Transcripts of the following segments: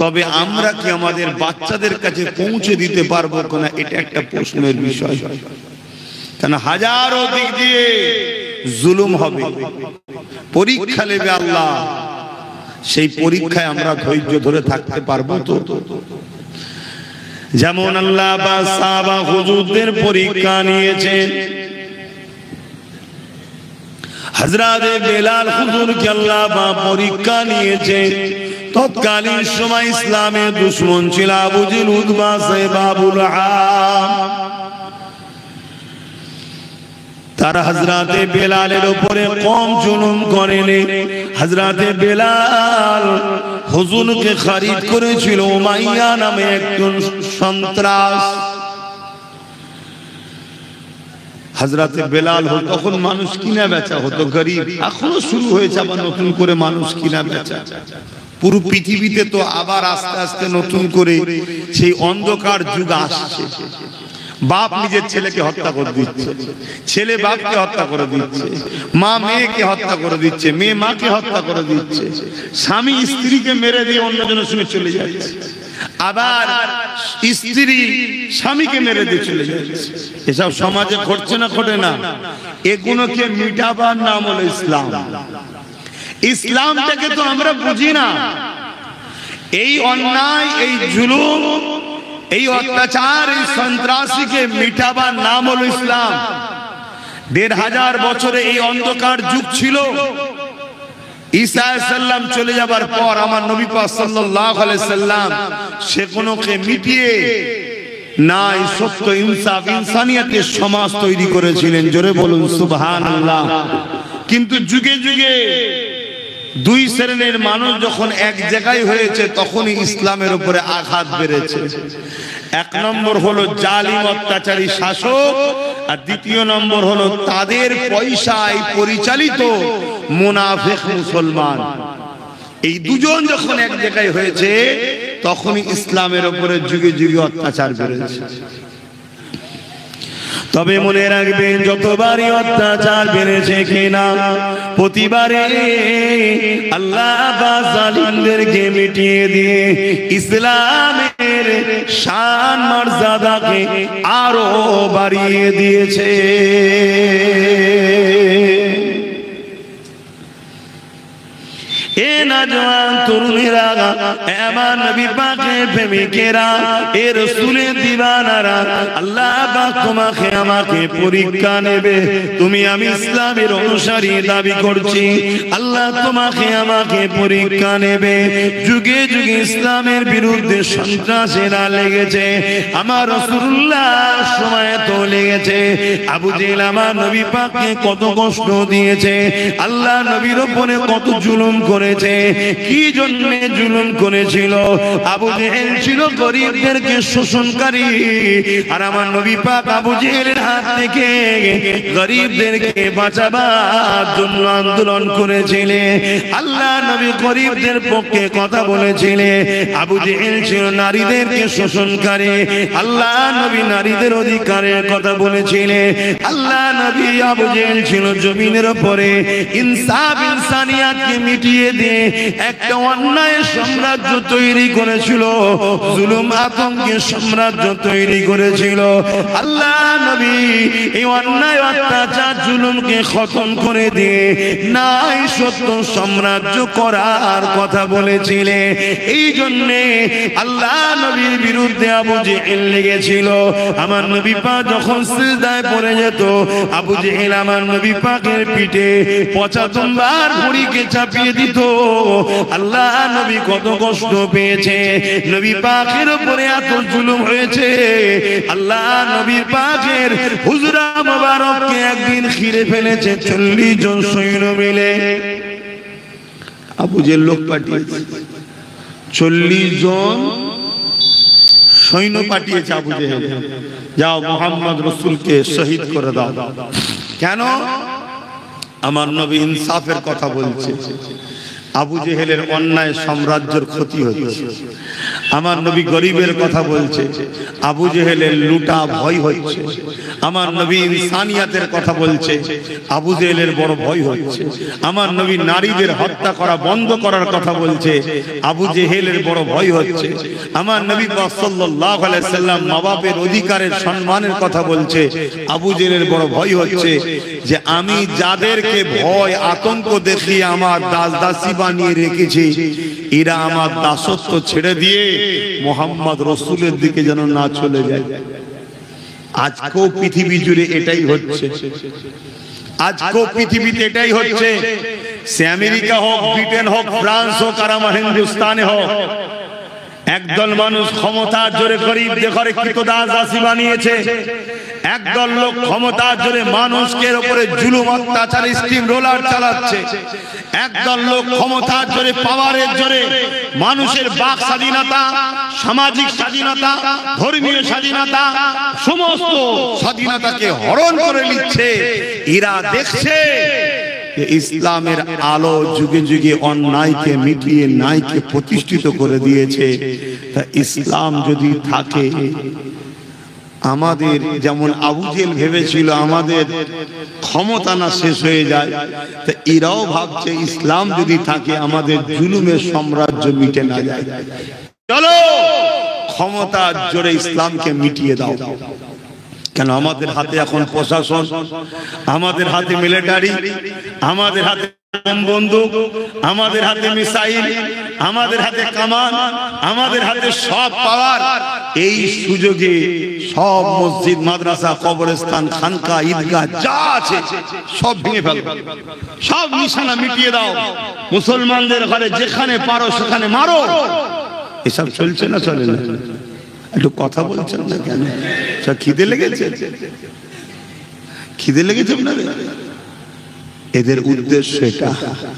তবে আমরা কি আমাদের বাচ্চাদের কাছে পৌঁছে দিতে পারবো কিনা এটা একটা প্রশ্নের বিষয়। কারণ হাজারো দিক দিয়ে জুলুম হবে, পরীক্ষা নেবে আল্লাহ, সেই পরীক্ষায় আমরা ধৈর্য ধরে থাকতে পারবো তো? যেমন আল্লাহ বা সাহাবা হুজুরদের পরীক্ষা নিয়েছেন, হযরত বেলাল হুজুরকে আল্লাহ বা পরীক্ষা নিয়েছে। তৎকালীন সময় ইসলামের দুশমন ছিল আবু জেহেল, উতবা, সাইব, আবু লাহাব। তারা হযরত বেলালের উপরে কম জুলুম করেনি। হযরত বেলাল হুজুরকে খরিদ করেছিল উমাইয়া নামে একজন সন্ত্রাস। হযরত বেলাল তখন মানুষ কিনা বেচা হতো, গরিব। এখনো শুরু হয়েছে আবার নতুন করে মানুষ কিনা বেচা। পুরো পৃথিবীতে তো আবার আস্তে আস্তে নতুন করে সেই অন্ধকার যুগ আসছে। বাপ নিজের ছেলেকে হত্যা করে দিচ্ছে, ছেলে বাপকে হত্যা করে দিচ্ছে, মা মেয়েকে হত্যা করে দিচ্ছে, মেয়ে মাকে হত্যা করে দিচ্ছে, স্বামী স্ত্রীকে মেরে দিয়ে অন্যজনের সঙ্গে চলে যাচ্ছে, আবার স্ত্রী স্বামীকে মেরে দিয়ে চলে যাচ্ছে। এসব সমাজে ঘটছে না ঘটে না? এগুলোকে মিটাবার নাম হলো ইসলাম। ইসলামটাকে তো আমরা বুঝি না। এই অন্যায়, এই জুলুম, এই অত্যাচার, এই সন্ত্রাসীকে মিটাবার নাম হলো ইসলাম। ১৫০০ বছরে এই অন্ধকার যুগ ছিল। ঈসা আলাইহিস সালাম চলে যাবার পর আমার নবী পাক সাল্লাল্লাহু আলাইহি সাল্লাম সেগুলোকে মিটিয়ে নাই সত্য, ইনসাফ, ইনসানিয়তের সমাজ তৈরি করেছিলেন। জোরে বলুন সুবহানাল্লাহ। কিন্তু যুগে যুগে দুই শ্রেণীর মানুষ যখন এক জায়গায় হয়েছে তখনই ইসলামের উপরে আঘাত বেড়েছে। এক নম্বর হলো জালিম অত্যাচারী শাসক, আর দ্বিতীয় নম্বর হলো তাদের পয়সায় পরিচালিত মুনাফিক মুসলমান। এই দুজন যখন এক জায়গায় হয়েছে তখনই ইসলামের উপরে যুগে যুগে অত্যাচার বেড়েছে। তবে মনে রাখবেন, যতবারই অত্যাচার বেড়েছে কিনা প্রতিবারে আল্লাহ জালিমদেরকে মিটিয়ে দিয়ে ইসলামের শান মর্যাদাকে আরো বাড়িয়ে দিয়েছে। এ নওজওয়ান তরুণেরা, আমার নবী পাকের প্রেমিকেরা, এ রাসূলের দিওয়ানারা, আল্লাহ পাক তোমাকে আমাকে পরীক্ষা নেবে। তুমি আমি ইসলামের অনুসারী দাবি করছি, আল্লাহ তোমাকে আমাকে পরীক্ষা নেবে। যুগে যুগে ইসলামের বিরুদ্ধে সন্ত্রাসীরা লেগেছে, আমার রাসূলুল্লাহ সময় তো লেগেছে। আবু জেহেল আমার নবী পাককে কত কষ্ট দিয়েছে, আল্লাহ নবীর উপরে কত জুলুম করেছে। কি জন্য জুলুম করেছিল? আবু জেহেল ছিল গরিবদেরকে শোষণকারী, আর আমার নবী পাক আবু জেহেলের হাত থেকে গরিবদেরকে বাঁচাবার জন্য আন্দোলন করেছিলেন। আল্লাহ নবী গরিবদের পক্ষে কথা বলেছিলেন। আবু জেহেল ছিল নারীদেরকে শোষণকারী, আল্লাহ নবী নারীদের অধিকারের কথা বলেছিলেন। আল্লাহ নবী আবু জেহেল ছিল জমিনের উপরে ইনসাফ, ইনসানিয়তকে মিটিয়ে দিয়ে একটা অন্যায় সাম্রাজ্য তৈরি করেছিল, জুলুম আতঙ্কের সাম্রাজ্য তৈরি করেছিল। আল্লাহ নবী এই অন্যায় অত্যাচার জুলুমকে খতম করে দিয়ে নাই সত্য সাম্রাজ্য করার কথা বলেছিলেন। এই জন্যে আল্লাহ নবীর বিরুদ্ধে আবু জেহেল লেগেছিল। আমার নবী পাক যখন সিজদায় পড়ে যেত, আবু জেহেল আমার নবী পাকের পিঠে ৭৫ বার ঘুড়িকে চাপিয়ে দিত। আল্লাহ নবী কত কষ্ট পেয়েছে, নবী পাকের উপরে এত জুলুম হয়েছে। আল্লাহ নবী পাকের হুজরা মোবারককে একদিন ঘিরে ফেলেছে ৪০ জন সৈন্য মিলে। আবু জেহেল লোক পাঠিয়েছে, ৪০ জন সৈন্য পাঠিয়েছে আবু জেহেল, যাও মুহাম্মদ রাসূলকে শহীদ করে দাও। কেন? আমার নবী ইনসাফের কথা বলছে। আবু জেহেলের অন্যায় সাম্রাজ্যের ক্ষতি হচ্ছে। আমার নবী গরিবের কথা বলছে, আবু জেহেলের লুটা ভয় হচ্ছে। আমার নবী ইনসানিয়াতের কথা বলছে, আবু জেহেলের বড় ভয় হচ্ছে। আমার নবী নারীদের হত্যা করা বন্ধ করার কথা বলছে, আবু জেহেলের বড় ভয় হচ্ছে। আমার নবী সাল্লাল্লাহু আলাইহি সাল্লাম মা বাপের অধিকারের সম্মানের কথা বলছে, আবু জেহেলের বড় ভয় হচ্ছে যে আমি যাদেরকে ভয় আতঙ্ক দেখিয়ে আমার দাস দাসী বানিয়ে রেখেছি, এরা আমার দাসত্ব ছেড়ে দিয়ে মুহাম্মদ রাসূলের দিকে যেন না চলে যায়। আজকেও পৃথিবী জুড়ে এটাই হচ্ছে, আজকেও পৃথিবীতে এটাই হচ্ছে। সে আমেরিকা হোক, ব্রিটেন হোক, ফ্রান্স হোক, আর আমার হিন্দুস্তানে হোক, একদল মানুষ ক্ষমতার জোরে গরিবদের ঘরে কৃতদাস দাসী বানিয়েছে। একদল লোক ক্ষমতার জোরে মানুষের উপরে জুলুম অত্যাচার স্টিম রোলার চালাচ্ছে। একদল লোক ক্ষমতার জোরে পাওয়ারের জোরে মানুষের বাক স্বাধীনতা, সামাজিক স্বাধীনতা, ধর্মীয় স্বাধীনতা, সমস্ত স্বাধীনতাকে হরণ করে নিচ্ছে। এরা দেখছে ইসলামের আলো যুগে যুগে অন্যায়কে মিটিয়ে ন্যায়কে প্রতিষ্ঠিত করে দিয়েছে। তা ইসলাম যদি থাকে, আমাদের যেমন আবু জেহেল ভেবেছিল আমাদের ক্ষমতা না শেষ হয়ে যায়, তা এরাও ভাবছে ইসলাম যদি থাকে আমাদের জুলুমের সাম্রাজ্য মিটে না যায়। চলো ক্ষমতার জোরে ইসলামকে মিটিয়ে দাও। কেন আমাদের হাতে এখন প্রশাসন, আমাদের হাতে মিলিটারি, আমাদের হাতে বন্দুক, আমাদের হাতে মিসাইল, আমাদের হাতে কামান, আমাদের হাতে সব পাওয়ার। এই সুযোগে সব মসজিদ, মাদ্রাসা, কবরস্থান, খানকা, ঈদগাহ যা আছে সব ভেঙে ফেলো, সব নিশানা মিটিয়ে দাও। মুসলমানদের ঘরে যেখানে পারো সেখানে মারো। এসব চলছে না চলে না? একটু কথা বলছেন না কেন? খিদে লেগেছে? খিদে লেগেছে আপনাদের? এদের উদ্দেশ্য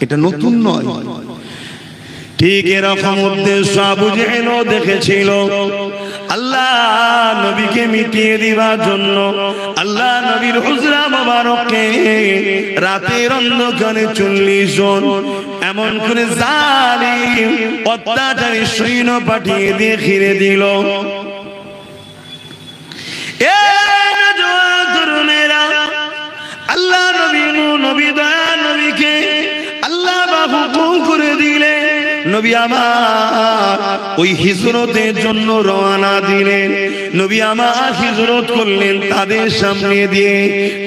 এটা নতুন নয়। ঠিক এরকম উদ্দেশ্য আবু জেহেলও দেখেছিল। আল্লাহ নবীকে মিটিয়ে দিবার জন্য আল্লাহ নবীর হুজরা মোবারককে রাতের অন্ধকারে 40 জন এমন করে জালিম অত্যাচারী সৈন্য পাঠিয়ে দিয়ে ঘিরে দিল। আল্লাহ নবী দয়া নবীকে আল্লাহ হুকুম করে দিলে নবী আমার ওই হিজরতের জন্য রওনা দিলেন। নবী আমার হিজরত করলেন তাদের সামনে দিয়ে।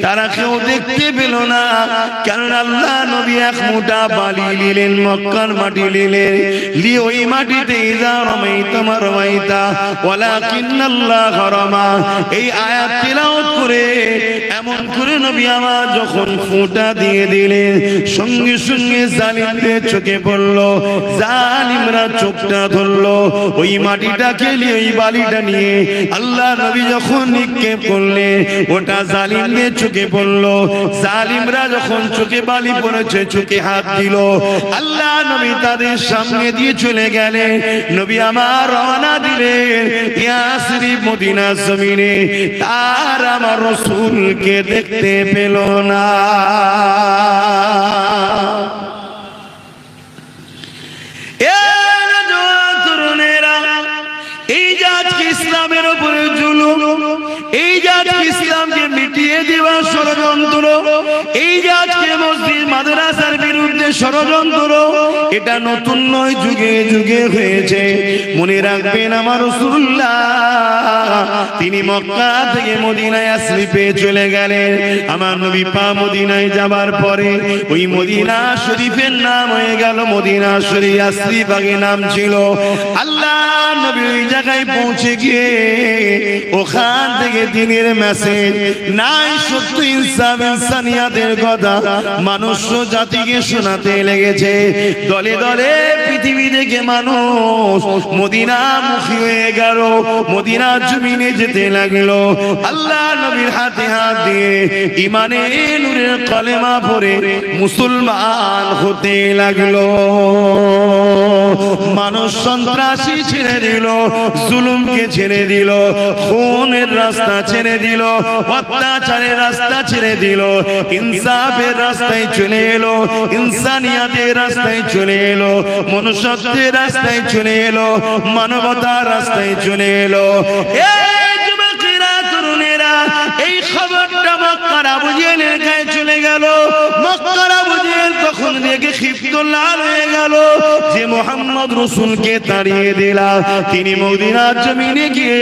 তারা কেউ দেখতে পেল না, কারণ আল্লাহ নবী এক মুঠা বালি নিলেন, মক্কার মাটি নিলেন, নিয়ে ওই মাটিতে ইজা রমাইতা মারমাইতা ওয়ালাকিন্নাল্লাহ রমা এই আয়াত তিলাওয়াত করে এমন করে নবী আমার যখন ফোঁটা দিয়ে দিলেন, সঙ্গে সঙ্গে জালিমদের চোখে পড়লো। জালিমরা চোখটা ধরলো, ওই মাটিটাকে নিয়ে ওই বালিটা নিয়ে আল্লাহ নবী যখন নিক্ষেপ করলেন, ওটা জালিমদের চোখে পড়লো। জালিমরা যখন চোখে বালি পড়েছে চোখে হাত দিল, আল্লাহ নবী তাদের সামনে দিয়ে চলে গেলেন। নবী আমার রওনা দিলেন ইয়াসরিব মদিনার জমিনে। তার আমার রাসূলকে দেখতে পেল না। এই যে আজকে ইসলামের উপরে জুলুম, এই যে আজকে ইসলামকে মিটিয়ে দেওয়ার ষড়যন্ত্র, এই যে আজকে মসজিদ মাদ্রাসার বিরুদ্ধে ষড়যন্ত্র, এটা নতুন নয়, যুগে যুগে হয়েছে। মনে রাখবেন আমার রাসূলুল্লাহ তিনি মক্কা থেকে মদিনায় আশ্রিপে চলে গেলেন। আমার নবী পাক মদিনায় যাবার পরে ওই মদিনা শরীফের নাম হয়ে গেল মদিনা শরীফ। আশ্রিপ আগে নাম ছিল। আল্লাহ নবী ওই জায়গায় পৌঁছে গিয়ে ওখান থেকে দিনের মেসেজ নাই সত্য ইনসাফ ইনসানিয়াতের কথা মানুষ জাতিকে শোনাতে লেগেছে। দলে দলে পৃথিবী থেকে মানুষ মদিনামুখী হয়ে গেল, মদিনা জমিনে যেতে লাগলো। আল্লাহ নবীর হাতে হাত দিয়ে ইমানে নূরের কলেমা পড়ে মুসলমান হতে লাগলো। মানুষ সন্ত্রাসী ছেড়ে দিল, জুলুমকে ছেড়ে দিল, খুনের রাস্তা ছেড়ে দিল, অত্যাচারের রাস্তা ছেড়ে দিল, ইনসাফের রাস্তায় চলে এলো, ইনসানিয়াতের রাস্তায় চলে এলো, মনুষ্যত্বের রাস্তায় চলে এলো, মানবতার রাস্তায় চলে এলো। এই যুবকেরা, তরুণেরা, এই খবরটা মক্কার আবু জেহেলের গায়ে চলে গেল। মক্কার আবু জেহেল তখন দেখে ক্ষিপ্ত লাল হয়ে গেল যে মুহাম্মদ রাসূলকে তাড়িয়ে দিলা। তিনি মদিনার জমিনে গিয়ে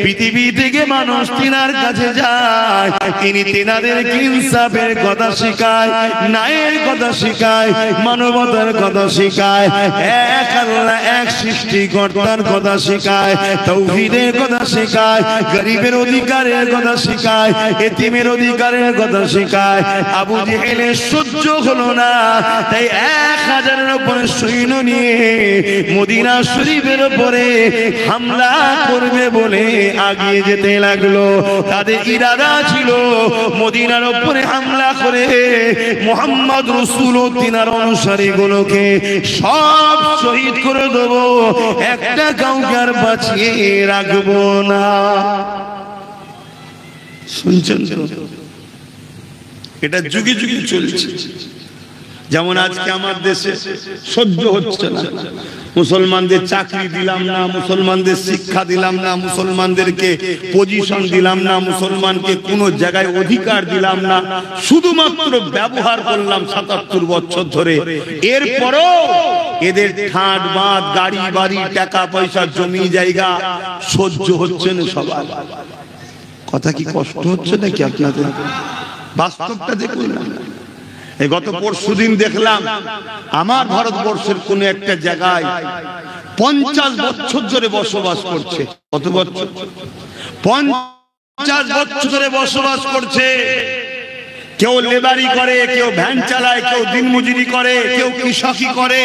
পৃথিবী থেকে মানুষ তিনার কাছে যায়, তিনি তিনাদেরকে ইনসাফের কথা শেখায়, ন্যায়ের কথা শেখায়, মানবতার কথা শেখায়, এক আল্লাহ এক সৃষ্টিকর্তার কথা শেখায়, তাওহীদের কথা শেখায়, গরিবের অধিকারের কথা শেখায়, এতিমের অধিকারের কথা শেখায়। আবু জেহেলের সহ্য হলো না, তাই 1000-এর উপরে সৈন্য নিয়ে মদিনা শরীফের উপরে হামলা করবে বলে আগিয়ে যেতে লাগলো। তাদের ইরাদা ছিল মদিনার উপরে হামলা করে মুহাম্মদ রাসূল ও তিনার অনুসারীগুলোকে সব শহীদ করে দেব, একটা কাউকে আর বাঁচিয়ে রাখবো না। শুনছেন তো? এটা যুগে যুগে চলছে। যেমন আজকে আমার দেশে সহ্য হচ্ছে না, মুসলমানদের চাকরি দিলাম না, মুসলমানদের শিক্ষা দিলাম না, মুসলমানদেরকে পজিশন দিলাম না, মুসলমানকে কোনো জায়গায় অধিকার দিলাম না, শুধুমাত্র ব্যবহার করলাম ৭৭ বছর ধরে। এরপরও এদের ঠাট বাঁধ, গাড়ি বাড়ি, টাকা পয়সা, জমি জায়গা সহ্য হচ্ছে না সবার। কথা কি কষ্ট হচ্ছে নাকি আপনাদের? বাস্তবটা দেখুন না। এই গত পরশুদিন দেখলাম আমার ভারতবর্ষের কোন একটা জায়গায় 50 বছর ধরে বসবাস করছে। কত বছর? 50 বছর ধরে বসবাস করছে। কেউ লেবারি করে, কেউ ভ্যান চালায়, কেউ দিনমজুরি করে, কেউ কৃষকি করে,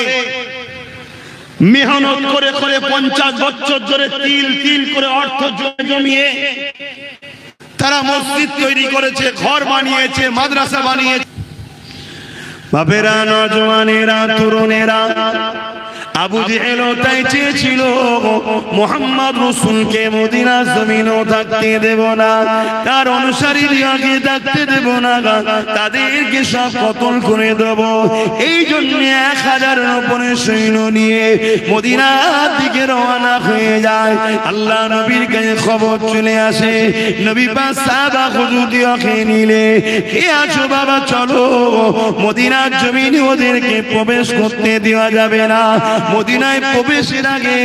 মেহনত করে করে 50 বছর ধরে তিল তিল করে অর্থ জমিয়ে তারা মসজিদ তৈরি করেছে, ঘর বানিয়েছে, মাদ্রাসা বানিয়েছে। বাপেরা, নওজওয়ানেরা, তরুণেরা, আবু জেহেল তাই চেয়েছিল মুহাম্মদ রাসূলকে মদিনার জমিনেও থাকতে দেব না, তার অনুসারীদেরকে থাকতে দেব না, তাদেরকে সব কতল করে দেব। এই জন্য 1000-এর উপরে সৈন্য নিয়ে মদিনার দিকে রওনা হয়ে যায়। আল্লাহ নবীর কাছে খবর চলে আসে, নবী পাক সাহাবা হুজুরকে নিলে, কে আছো বাবা, চলো মদিনার জমিনে ওদেরকে প্রবেশ করতে দেওয়া যাবে না। মদিনায় প্রবেশের আগে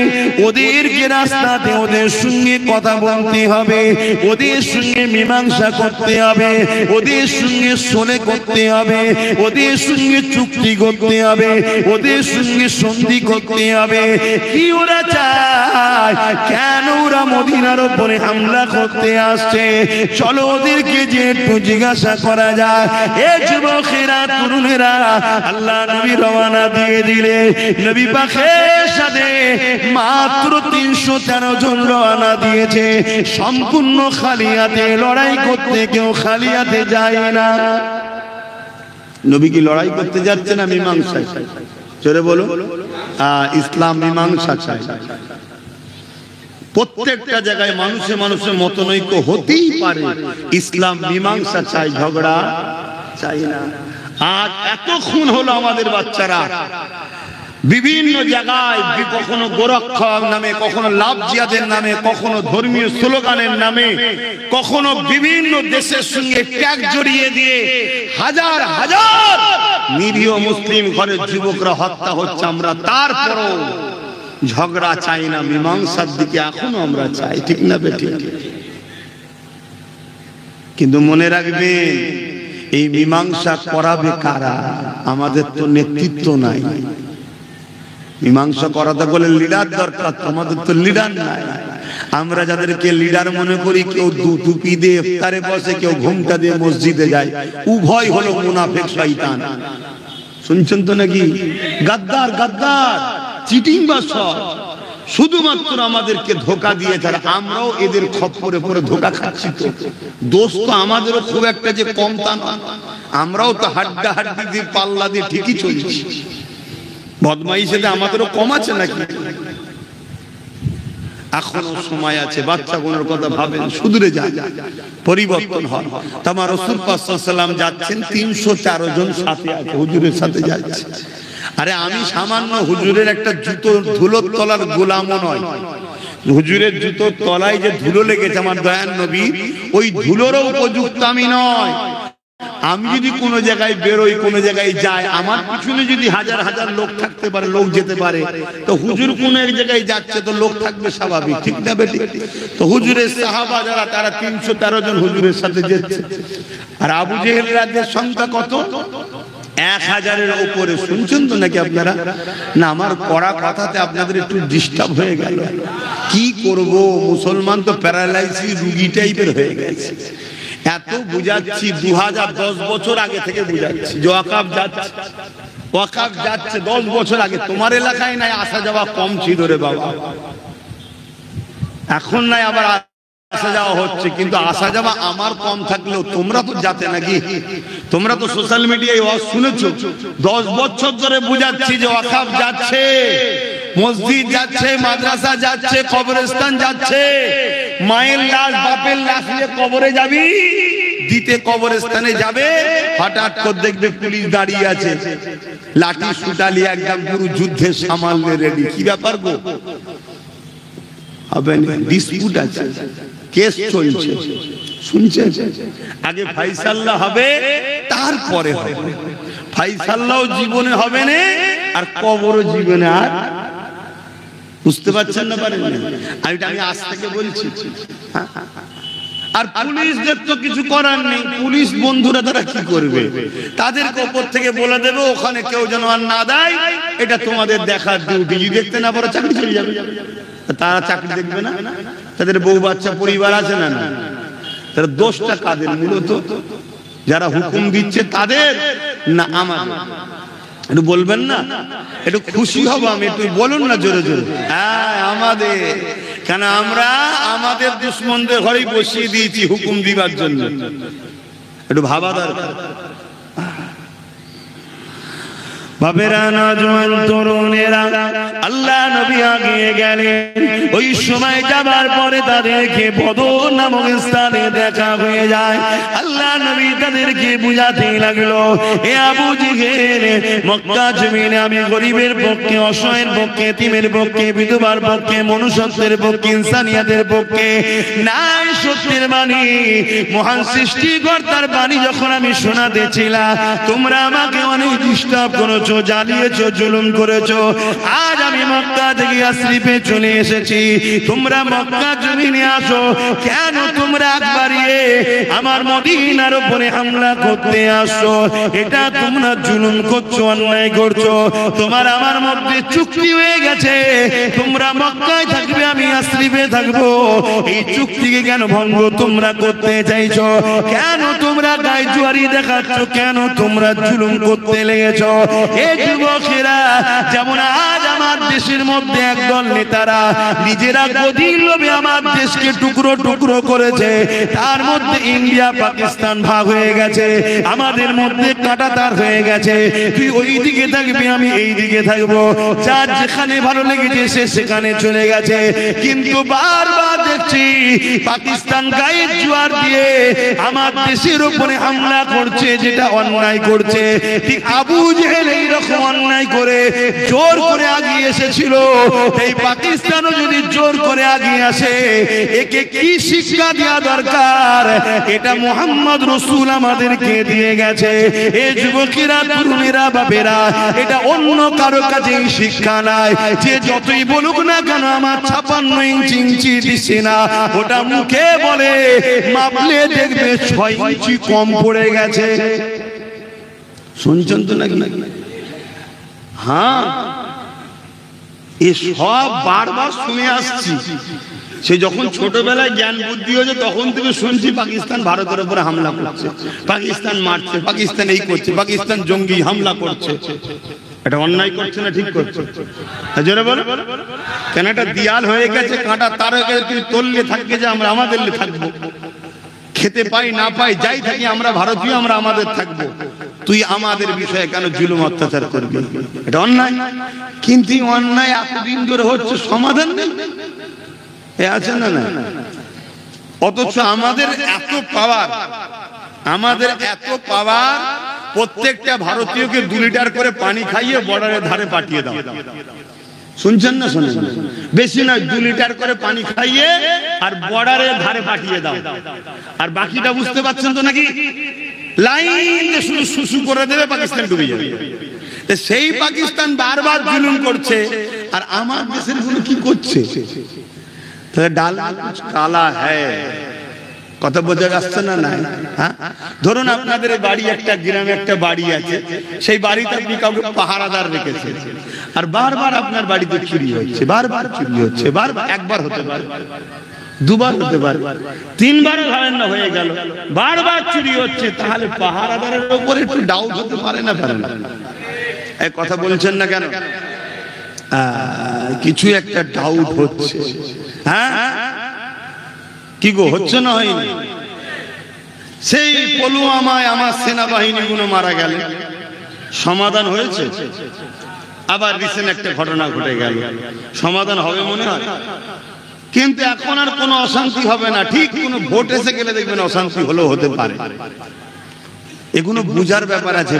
ওদেরকে রাস্তাতে ওদের সঙ্গে কথা বলতে হবে, ওদের সঙ্গে মীমাংসা করতে হবে, ওদের সঙ্গে সলে করতে হবে, ওদের সঙ্গে চুক্তি করতে হবে, ওদের সঙ্গে সন্ধি করতে হবে। কি ওরা চায়? কেন ওরা মদিনার উপরে হামলা করতে আসছে? চলো ওদেরকে যে একটু জিজ্ঞাসা করা যায়। এ যুবকেরা, তরুণেরা, আল্লাহ নবী রওনা দিয়ে দিলে। নবী পাকের সাথে মাত্র 313 জন রওনা দিয়েছে। সম্পূর্ণ খালি হাতে লড়াই করতে কেউ খালি হাতে যায় না। নবী কি লড়াই করতে যাচ্ছে না মীমাংসা? জোরে বলো। ইসলাম মীমাংসা চায়। প্রত্যেকটা জায়গায় মানুষে মানুষের মতনৈক্য হতেই পারে, ইসলাম মীমাংসা চাই, ঝগড়া চাই না। আজ এত খুন হলো আমাদের বাচ্চারা বিভিন্ন জায়গায়, কখনো গোরক্ষা নামে, কখনো লাভ জিহাদের নামে, কখনো ধর্মীয় স্লোগানের নামে, কখনো বিভিন্ন দেশের সঙ্গে ট্যাগ জড়িয়ে দিয়ে হাজার হাজার নিরীহ মুসলিম ঘরের যুবকরা হত্যা হচ্ছে। আমরা তারপরও ঝগড়া চাই না, মীমাংসার দিকে এখনো আমরা চাই, ঠিক না বেঠিক? কিন্তু মনে রাখবেন, এই মীমাংসা করাবে কারা? আমাদের তো নেতৃত্ব নাই। মীমাংসা করাতে বলে লিডার দরকার, তোমাদের তো লিডার নাই। আমরা যাদেরকে লিডার মনে করি, কেউ টুপি দিয়ে ইফতারে বসে, কেউ ঘুমটা দিয়ে মসজিদে যায়। উভয় হলো মুনাফিক, শয়তান। শুনছেন তো নাকি? গাদ্দার, গাদ্দার, চিটিং বাসর। শুধুমাত্র আমাদেরকে ধোকা দিয়ে যারা, আমরাও এদের খপ্পরে পড়ে ধোকা খাচ্ছি। তো দোষ তো আমাদেরও খুব একটা যে কম তা না, আমরাও তো হাড্ডা হাড্ডি দিয়ে পাল্লা দিয়ে ঠিকই চলছি। বদমাইশিতে আমাদেরও কম আছে নাকি? এখনো সময় আছে, বাচ্চাগুলোর কথা ভাবেন, সুধরে যায়, পরিবর্তন হয়। তোমার রাসূল পাক সাল্লাল্লাহু আলাইহি ওয়াসাল্লাম যাচ্ছেন, 304 জন সাথে আছে, হুজুরের সাথে যাচ্ছে। আরে আমি সামান্য হুজুরের একটা জুতোর ধুলোর তলার গোলামও নয়। হুজুরের জুতোর তলায় যে ধুলো লেগেছে আমার দয়ার নবী, ওই ধুলোরও উপযুক্ত আমি নয়। আমি যদি কোনো জায়গায় বেরোই, কোনো জায়গায় যাই, আমার পিছনে যদি হাজার হাজার লোক থাকতে পারে, লোক যেতে পারে, তো হুজুর কোন এক জায়গায় যাচ্ছে তো লোক থাকবে স্বাভাবিক, ঠিক না বেটি? তো হুজুরের সাহাবা যারা, তারা 313 জন হুজুরের সাথে যাচ্ছে। আর আবু জেহেল রাজ্যের সংখ্যা কত? 1000-এর উপরে। শুনছেন তো নাকি আপনারা? না, আমার পড়া কথাতে আপনাদের একটু ডিস্টার্ব হয়ে গেল। কি করব, মুসলমান তো প্যারালাইসিস রোগী টাইপের হয়ে গেছে। এত বুঝাচ্ছি, 2010 বছর আগে থেকে বুঝাচ্ছি, যে ওয়াকাফ যাচ্ছে, ওয়াকাফ যাচ্ছে 10 বছর আগে। তোমার এলাকায় নাই, আসা যাওয়া কম ছিল রে বাবা, এখন নাই আবার আসা যাওয়া হচ্ছে, কিন্তু আসা যাওয়া আমার কম থাকলেও তোমরা তো যাতে নাকি? তোমরা তো সোশ্যাল মিডিয়ায় ওয়াজ শুনেছো। 10 বছর ধরে বুঝাচ্ছি যে ওয়াকাফ যাচ্ছে, মসজিদ যাচ্ছে, মাদ্রাসা যাচ্ছে, কবরস্থান যাচ্ছে। মায়ের লাশ, বাপের লাশ নিয়ে কবরে যাবি দিতে, কবরস্থানে যাবে, হঠাৎ করে দেখবে পুলিশ দাঁড়িয়ে আছে, লাঠি সুটালি, একদম পুরো যুদ্ধের সামাল নিয়ে রেডি। কি ব্যাপার গো? হবে না, ডিসপিউট আছে, কেস চলছে, শুনছেন? আগে ফাইসাল্লাহ হবে, তারপরে হবে। ফাইসাল্লাহও জীবনে হবে না, আর কবরও জীবনে। আর বুঝতে পারছেন না? পারেন না? আমি আজ থেকে বলছি। আর পুলিশদের তো কিছু করার নেই, পুলিশ বন্ধুরা তারা কি করবে? তাদেরকে উপর থেকে বলে দেবে ওখানে কেউ যেন আর না দেয়, এটা তোমাদের দেখার ডিউটি। যদি দেখতে না পারো চাকরি চলে যাবে। তারা চাকরি দেখবে না? তাদের বউ বাচ্চা পরিবার আছে না? না, তারা দোষটা কাদের? মূলত যারা হুকুম দিচ্ছে তাদের না আমাদের? একটু বলবেন না? একটু খুশি হব আমি, একটু বলুন না জোরে জোরে। হ্যাঁ, আমাদের। কেন আমরা আমাদের দুশ্মনদের ঘরেই বসিয়ে দিয়েছি হুকুম দিবার জন্য। একটু ভাবা দরকার। বাবেরা, নওজোয়ান তরুণেরা, আল্লাহ নবী আগিয়ে গেলেন। ওই সময় যাবার পরে তাদেরকে বদর নামক স্থানে দেখা হয়ে যায়। আল্লাহ নবী তাদেরকে বুঝাতে লাগলো, এ আবু জেহেল, মক্কা জমিনে আমি গরিবের পক্ষে, অসহায়ের পক্ষে, এতিমের পক্ষে, বিধবার পক্ষে, মনুষ্যত্বের পক্ষে, ইনসানিয়াতের পক্ষে নাই সত্যের বাণী, মহান সৃষ্টিকর্তার বাণী যখন আমি শোনাতেছিলাম, তোমরা আমাকে অনেক ডিস্টার্ব করেছো, জ্বালিয়েছো, জুলুম করেছো। আজ আমি মক্কা থেকে ইয়াসরিবে চলে এসেছি, তোমরা মক্কা জমিনে আসো। কেন তোমরা একবারিয়ে আমার মদিনার উপরে হামলা করতে আসো? এটা তোমরা জুলুম করছো, অন্যায় করছো। তোমার আমার মধ্যে চুক্তি হয়ে গেছে, তোমরা মক্কায় থাকবে, আমি ইয়াসরিবে থাকবো। এই চুক্তিকে কেন ভঙ্গ তোমরা করতে চাইছো? কেন তোমরা গায়ে জুয়ারি দেখাচ্ছ? কেন তোমরা জুলুম করতে লেগেছো? এই যুবকেরা, যেমন আজ আমার দেশের মধ্যে একদল নেতারা নিজেরা গদির লোভে আমার দেশকে টুকরো টুকরো করেছে, তার মধ্যে ইন্ডিয়া পাকিস্তান ভাগ হয়ে গেছে, আমাদের মধ্যে কাঁটাতার হয়ে গেছে। তুই ওই দিকে থাকবি, আমি এই দিকে থাকবো, যার যেখানে ভালো লেগেছে সে সেখানে চলে গেছে। কিন্তু বারবার দেখছি পাকিস্তান গায়ে জোয়ার দিয়ে আমার দেশের উপরে হামলা করছে, যেটা অন্যায় করছে। ঠিক আবু জেহেল এইরকম অন্যায় করে জোর করে আগিয়ে এসেছিল, এই পাকিস্তানও যদি জোর করে আগিয়ে আসে, একে কি শিক্ষা দেওয়া দরকার? এটা মুহাম্মদ রাসূল আমাদেরকে দিয়ে গেছে। এই যুবকেরা, তরুণেরা, বাপেরা, এটা অন্য কারো কাছে শিক্ষা নাই। যে যতই বলুক না কেন আমার 56 ইঞ্চি দিচ্ছে না, ওটা মুখে বলে, মাপলে দেখবে 6 ইঞ্চি কম পড়ে গেছে। শুনছেন তো নাকি? হ্যাঁ, এই সব বারবার শুনে আসছি। সে যখন ছোটবেলায় জ্ঞান বুদ্ধি হয়েছে তখন থেকে শুনছি পাকিস্তান ভারতের উপরে হামলা করছে, পাকিস্তান মারছে, পাকিস্তান এই করছে, পাকিস্তান জঙ্গি হামলা করছে। এটা অন্যায় করছে না ঠিক করছে? জোরে বলো। কেন? এটা দিয়াল হয়ে গেছে, কাঁটা তার হয়ে গেছে। তুই তললে থাকবে যে আমরা আমাদের থাকবো, খেতে পাই না পাই যাই থাকি আমরা ভারতীয়, আমরা আমাদের থাকবো। তুই আমাদের বিষয়ে কেন জুলুম অত্যাচার করবি? এটা অন্যায়। কিন্তু অন্যায় এতদিন ধরে হচ্ছে, সমাধান নেই। এ আছে না না? অথচ আমাদের এত পাওয়ার, প্রত্যেকটা ভারতীয়কে 2 লিটার করে পানি খাইয়ে বর্ডারের ধারে পাঠিয়ে দাও। শুনছেন না? শোনেন, বেশি নয়, 2 লিটার করে পানি খাইয়ে আর বর্ডারের ধারে পাঠিয়ে দাও। আর বাকিটা বুঝতে পারছেন তো নাকি? লাইন শুধু শুশু করে দেবে, পাকিস্তান ডুবে যাবে। সেই পাকিস্তান বারবার জুলুম করছে, আর আমার দেশের গুলো কি করছে? ডাল কালা হ্যায়, কথা বোঝা যাচ্ছে না? না, হ্যাঁ, ধরুন আপনাদের বাড়ি, একটা গ্রামে একটা বাড়ি আছে, সেই বাড়িতে আপনি কাউকে পাহারাদার রেখেছেন, আর বারবার আপনার বাড়িতে চুরি হচ্ছে, বারবার চুরি হচ্ছে, বারবার, একবার হতে পারে, 2 বার হতে পারে, 3 বারও ধরেন না, হয়ে গেল, বারবার চুরি হচ্ছে, তাহলে পাহারাদারের উপরে একটু ডাউট হতে পারে না? পারে না? এই কথা বলছেন না কেন? কিছু একটা ডাউট হচ্ছে। হ্যাঁ, কি গো, হচ্ছে না হয়নি? সেই পুলওয়ামায় আমার সেনাবাহিনী গুলো মারা গেল, সমাধান হয়েছে? আবার রিসেন্ট একটা ঘটনা ঘটে গেল, সমাধান হবে মনে হয়, কিন্তু এখন আর কোনো অশান্তি হবে না। ঠিক কোনো ভোট এসে গেলে দেখবেন অশান্তি হলেও হতে পারে। এগুলো বুঝার ব্যাপার আছে।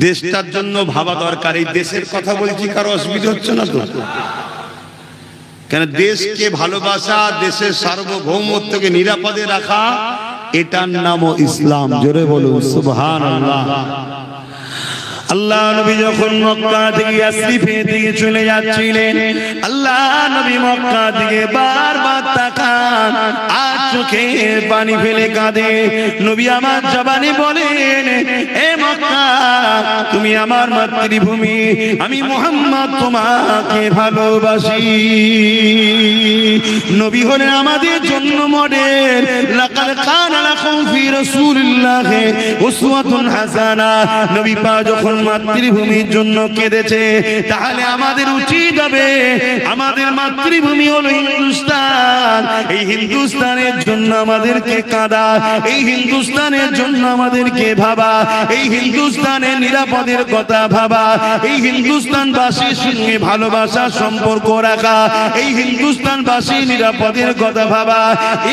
দেশটার জন্য ভাবা দরকার। এই দেশের কথা বলছি, কারো অসুবিধা হচ্ছে না তো? কেন, দেশকে ভালোবাসা, দেশের সার্বভৌমত্বকে নিরাপদে রাখা, এটার নামও ইসলাম। জোরে বলুন সুবহানাল্লাহ। আল্লাহ নবী যখন মক্কা থেকে ইয়াসরিফে দিকে চলে যাচ্ছিলেন, আল্লাহ নবী মক্কা থেকে বারবার তাকান আর চোখে পানি ফেলে কাঁদে। নবী আমার জবানে বলেন, এ মক্কা, তুমি আমার মাতৃভূমি, আমি মুহাম্মদ তোমাকে ভালোবাসি। নবী হলেন আমাদের জন্য মডেল। লাকাদ কানা লাকুম ফি রাসূলিল্লাহি উসওয়াতুন হাসানা। নবী পাক যখন মাতৃভূমির জন্য কেঁদেছে, তাহলে আমাদের উচিত হবে, আমাদের মাতৃভূমি হলো হিন্দুস্তান, এই হিন্দুস্তানের জন্য আমাদেরকে কাঁদা, এই হিন্দুস্তানের জন্য আমাদেরকে ভাবা, এই হিন্দুস্তানের নিরাপদের কথা ভাবা, এই হিন্দুস্তানবাসীর সঙ্গে ভালোবাসার সম্পর্ক রাখা, এই হিন্দুস্তানবাসী নিরাপদের কথা ভাবা।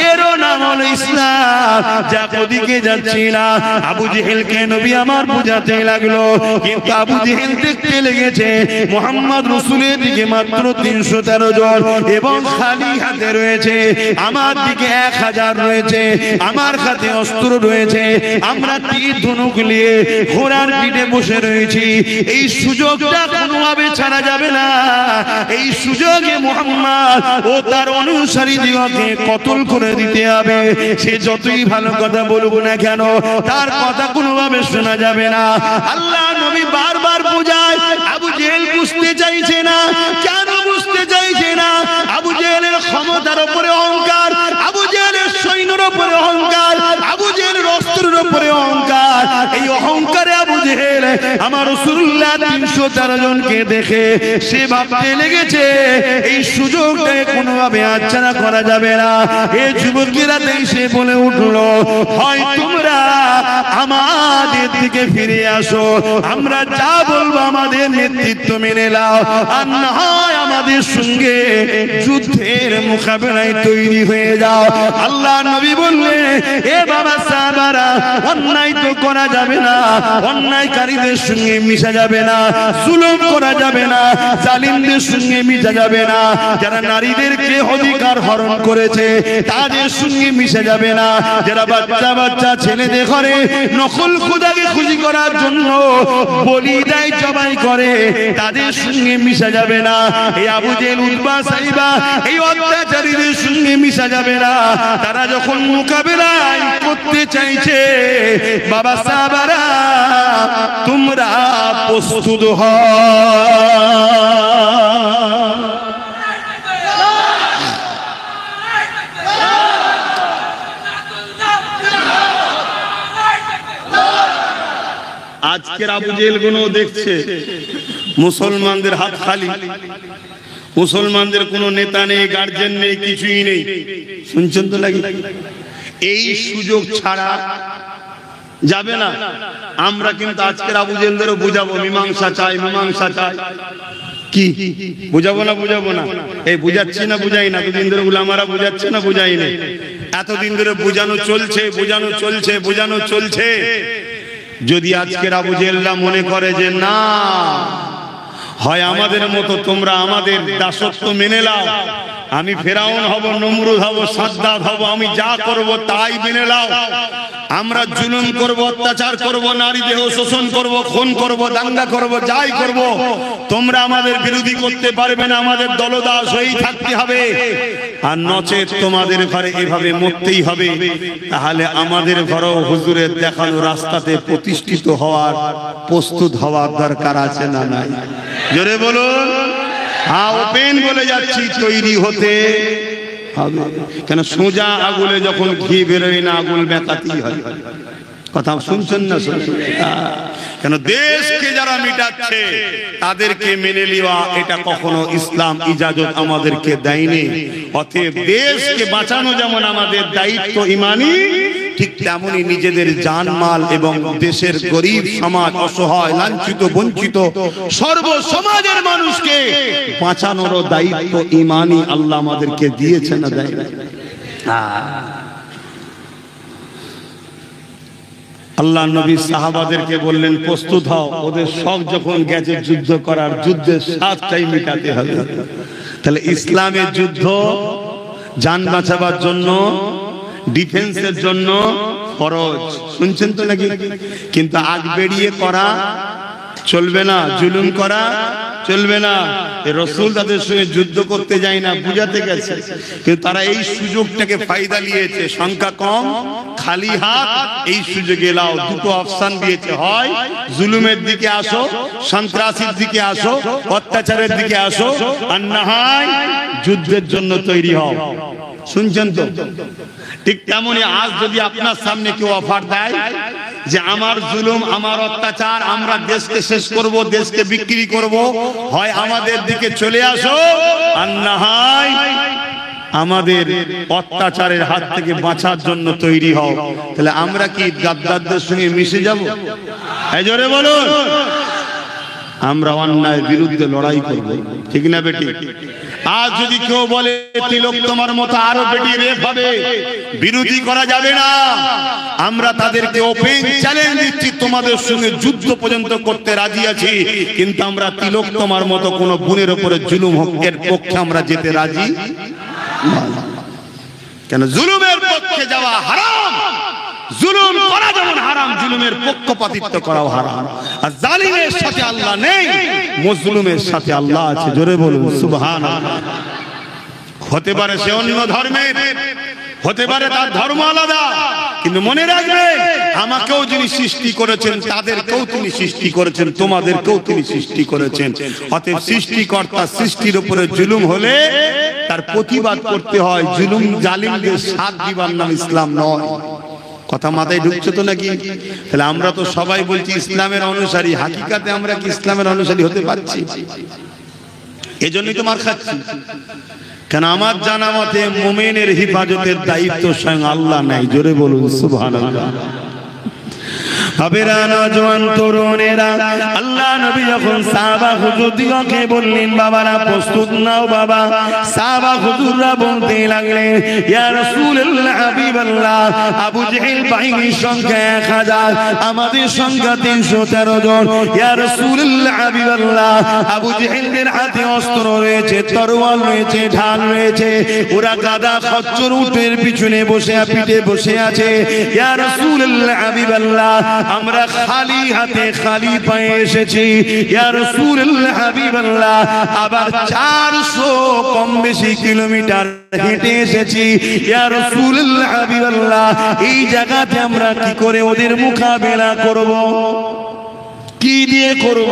এরও নাম হলো ইসলাম। যা ওদিকে যাচ্ছি না, আবু জেহেলকে নবী আমার বুঝাতে লাগলো, কিন্তু আবু জেহেল দেখতে লেগেছে মুহাম্মদ রাসূলের দিকে মাত্র 313 জন, এবং খালি হাতে রয়েছে, আমার দিকে 1000 রয়েছে, আমার হাতে অস্ত্র রয়েছে, আমরা তীর ধনুক নিয়ে ঘোড়ার পিঠে বসে রয়েছি। এই সুযোগটা কোনোভাবে ছাড়া যাবে না। এই সুযোগে মুহাম্মদ ও তার অনুসারীদিগকে কতল করে দিতে হবে। সে যতই ভালো কথা বলুক না কেন, তার কথা কোনোভাবে শোনা যাবে না। আল্লাহ নবী বারবার বোঝায়, আবু জেহেল বুঝতে চাইছে না। কেন বুঝতে চাইছে না? আবু জেহেলের ক্ষমতার উপরে অহংকার, আবু জেহেলের সৈন্যের উপরে অহংকার, আবু জেহেলের অস্ত্রের উপরে অহংকার। এই অহংকারে আবু জেহেল আমার রাসূলুল্লাহ 313 জনকে দেখে সে ভাবতে লেগেছে এই সুযোগটাকে কোনোভাবে হাতছাড়া করা যাবে না। এই যুবকেরা সে বলে উঠলো, হয় তোমরা আমাদের দিকে ফিরে আসো, আমরা যা বলবো আমাদের নেতৃত্ব মেনে নাও, আর না হয় আমাদের সঙ্গে যুদ্ধের মোকাবেলায় তৈরি হয়ে যাও। আল্লাহ নবী বললেন, এ বাবা সাহাবারা, অন্যায় তো করা যাবে না, অন্যায়কারীদের সঙ্গে মিশা যাবে না, জুলুম করা যাবে না, জালিমদের সঙ্গে মিশা যাবে না, যারা নারীদেরকে অধিকার হরণ করেছে তাদের সঙ্গে মিশে যাবে না, যারা বাচ্চা বাচ্চা ছেলেদের ঘরে নকল খোদাকে খুশি করার জন্য বলি দেয়, জবাই করে, তাদের সঙ্গে মিশা যাবে না। এই আবু জেহেল, উতবা, সাইবা, এই অত্যাচারীদের সঙ্গে মিশা যাবে না। তারা যখন মোকাবেলা করতে চাইছে, বাবা সাহাবারা তোমরা প্রস্তুত হও। আজকের আবু জেহেল গুলো দেখছে মুসলমানদের হাত খালি, মুসলমানদের কোনো নেতা নেই, গার্জেন নেই, কিছুই নেই। শুনছেন তো লাগি? এই সুযোগ ছাড়া যাবে না। আমরা কিন্তু আজকের আবু জেহেলদেরও বুঝাবো, মীমাংসা চাই, মীমাংসা চাই। কি বুঝাবো না এই বুঝাচ্ছি না বুঝাই না, এতদিন ধরে উলামারা বুঝাচ্ছে না বুঝাই না, এতদিন ধরে বুঝানো চলছে। যদি আজকের আবু জেহেলরা মনে করে যে না, হয় আমাদের মতো তোমরা আমাদের দাসত্ব মেনে নাও, আমি ফেরাউন হব, নমরুদ হব, সাদ্দাত হব, আমি যা করব তাই মেনে নাও, আমরা জুলুম করব, অত্যাচার করব, নারী দেহ শোষণ করব, খুন করব, দাঙ্গা করব, যাই করব, তোমরা আমাদের বিরোধী করতে পারবে না, আমাদের দলদাস হয়েই থাকতে হবে, আর নচেত তোমাদের ঘরে এভাবে মরতেই হবে। তাহলে আমাদের ঘরেও হুজুরের দেখানো রাস্তাতে প্রতিষ্ঠিত হওয়ার প্রস্তুত হওয়ার দরকার আছে না নাই? জোরে বলুন। হ্যাঁ, ওপেন বলে যাচ্ছি, তৈরি হতে হবে। কেন সোজা আগুলে যখন ঘি বেরোয় না, আগুল বেঁকাতেই হয়। কথা শুনছেন না? কেন দেশকে যারা মিটাচ্ছে তাদেরকে মেনে নেওয়া, এটা কখনো ইসলাম ইজাজত আমাদেরকে দেয়নি। অতএব দেশকে বাঁচানো যেমন আমাদের দায়িত্ব ঈমানি, ঠিক তেমনি নিজেদের জানমাল এবং দেশের গরিব সমাজ, অসহায়, লাঞ্ছিত, বঞ্চিত সর্ব সমাজের মানুষকে বাঁচানোর দায়িত্ব ঈমানি আল্লাহ আমাদেরকে দিয়েছেন না দেয়? আল্লাহ নবী সাহাবাদেরকে বললেন প্রস্তুত হও, ওদের সব যখন গেছে যুদ্ধ করার, যুদ্ধের স্বাদটাই মিটাতে হবে। তাহলে ইসলামের যুদ্ধ জান বাঁচাবার জন্য, ডিফেন্সের জন্য ফরজ। শুনছেন তো নাকি? কিন্তু আগ বেরিয়ে করা চলবে না, জুলুম করা চলবে না। রাসূল তাদের সঙ্গে যুদ্ধ করতে যায় না, বুঝাতে গেছে, কিন্তু তারা এই সুযোগটাকে ফায়দা নিয়েছে। সংখ্যা কম, খালি হাত, এই সুযোগে লাও। দুটো অপশন দিয়েছে, হয় জুলুমের দিকে আসো, সন্ত্রাসীর দিকে আসো, অত্যাচারের দিকে আসো, আর না হয় যুদ্ধের জন্য তৈরি হও। শুনছেন তো? ঠিক তেমনি আজ যদি আপনার সামনে কেউ অফার দেয় যে আমার জুলুম, আমার অত্যাচার, আমরা দেশকে শেষ করব, দেশকে বিক্রি করব, হয় আমাদের দিকে চলে আসো, আর না হয় আমাদের অত্যাচারের হাত থেকে বাঁচার জন্য তৈরি হও। তাহলে আমরা কি গাদ্দারদের সঙ্গে মিশে যাব? এই জোরে বলুন। আমরা অন্যায়ের বিরুদ্ধে লড়াই করব, ঠিক না বেটি? আজ যদি কেউ বলে তিলক তোমার মতো আরো বেটি রেপ হবে, বিরোধী করা যাবে না। আমরা তাদেরকে ওপেন চ্যালেঞ্জ দিচ্ছি, তোমাদের সঙ্গে যুদ্ধ পর্যন্ত করতে রাজি আছি, কিন্তু আমরা তিলক তোমার মতো কোন বোনের উপরে জুলুম হোক এর পক্ষে আমরা যেতে রাজি। কেন জুলুমের পক্ষে যাওয়া হারাম, জুলুম করা যেমন হারাম, জুলুমের পক্ষপাতিত্ব করাও হারাম। আর জালিমের সাথে আল্লাহ নেই, মজলুমের সাথে আল্লাহ আছে। জোরে বলুন সুবহানাল্লাহ। হতে পারে সে অন্য ধর্মের, হতে পারে তার ধর্ম আলাদা, কিন্তু মনে রাখবে আমাকেও যিনি সৃষ্টি করেছেন, তাদেরকেও তিনি সৃষ্টি করেছেন, তোমাদেরকেও তিনি সৃষ্টি করেছেন। অতএব সৃষ্টিকর্তা সৃষ্টির উপরে জুলুম হলে তার প্রতিবাদ করতে হয়। জুলুম জালিমদের সাথ দিবার নাম ইসলাম নয়। কথা মাথায় ঢুকছে তো নাকি? তাহলে আমরা তো সবাই বলছি ইসলামের অনুসারী, হাকিকাতে আমরা কি ইসলামের অনুসারী হতে পারছি? এজন্যই তো মার খাচ্ছি। কেন আমার জানা মতে মুমিনের হিফাজতের দায়িত্ব স্বয়ং আল্লাহ নেয়। জোরে বলুন সুবহানাল্লাহ। হাবেরা নওজোয়ান তরুণেরা, আল্লাহ নবী যখন সাহাবা হুজুরদিগকে বললেন বাবারা প্রস্তুত নাও বাবা, সাহাবা হুজুররা বলতে লাগলেন ইয়া রাসূলুল্লাহ হাবিবাল্লাহ, আবু জেহেল বাহিনীর সংখ্যা 1000, আমাদের সংখ্যা 313 জন। ইয়া রাসূলুল্লাহ হাবিবাল্লাহ, আবু জেহেলদের হাতে অস্ত্র রয়েছে, তরোয়াল রয়েছে, ঢাল রয়েছে, ওরা গাদা খচ্চর উটের পিছনে বসে পিঠে বসে আছে। ইয়া রাসূলুল্লাহ হাবিবাল্লাহ, আমরা খালি হাতে খালি পায়ে এসেছি। ইয়া রাসূলুল্লাহ হাবিবাল্লাহ, আবার 400 কম বেশি কিলোমিটার হেঁটে এসেছি। ইয়া রাসূলুল্লাহ হাবিবাল্লাহ, এই জায়গাতে আমরা কি করে ওদের মোকাবেলা করব? কি দিয়ে করব?